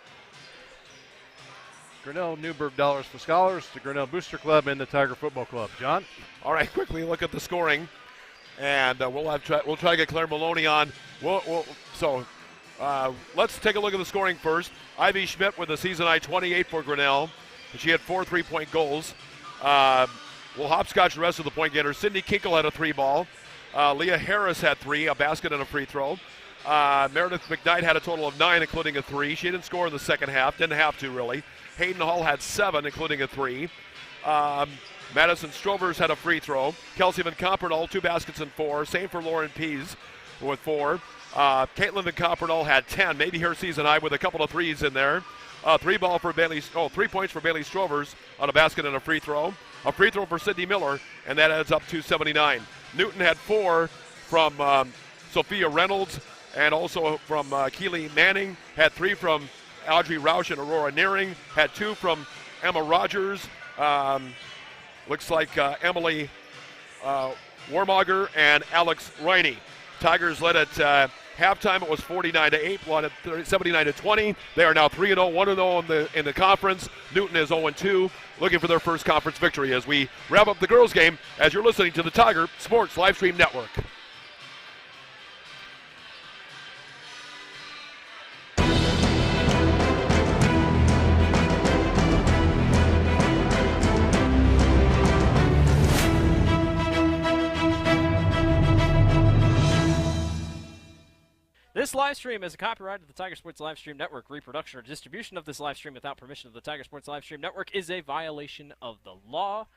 Grinnell Newberg Dollars for Scholars, the Grinnell Booster Club, and the Tiger Football Club. John? All right, quickly look at the scoring, and we'll try to get Claire Maloney on. Let's take a look at the scoring first. Ivy Schmidt with a season-high 28 for Grinnell, and she had 4 3-point goals. We'll hopscotch the rest of the point getters. Sydney Kinkle had a 3-ball. Leah Harris had 3, a basket and a free throw. Meredith McKnight had a total of 9, including a 3. She didn't score in the second half. Didn't have to, really. Hayden Hall had 7, including a 3. Madison Strovers had a free throw. Kelsey Van Compernal, 2 baskets and 4. Same for Lauren Pease with 4. Caitlin Van Compernal had 10, maybe her season high with a couple of threes in there. 3 points for Bailey Strovers on a basket and a free throw. A free throw for Sydney Miller, and that adds up to 79. Newton had 4 from Sophia Reynolds and also from Keely Manning. Had 3 from Audrey Roush and Aurora Nearing. Had 2 from Emma Rogers. Looks like Emily Warmager and Alex Riney. Tigers led at halftime. It was 49-8, won at 79-20. They are now 3-0, 1-0 in the conference. Newton is 0-2, looking for their first conference victory as we wrap up the girls' game as you're listening to the Tiger Sports Livestream Network. This live stream is a copyright of the Tiger Sports Livestream Network. Reproduction or distribution of this live stream without permission of the Tiger Sports Livestream Network is a violation of the law.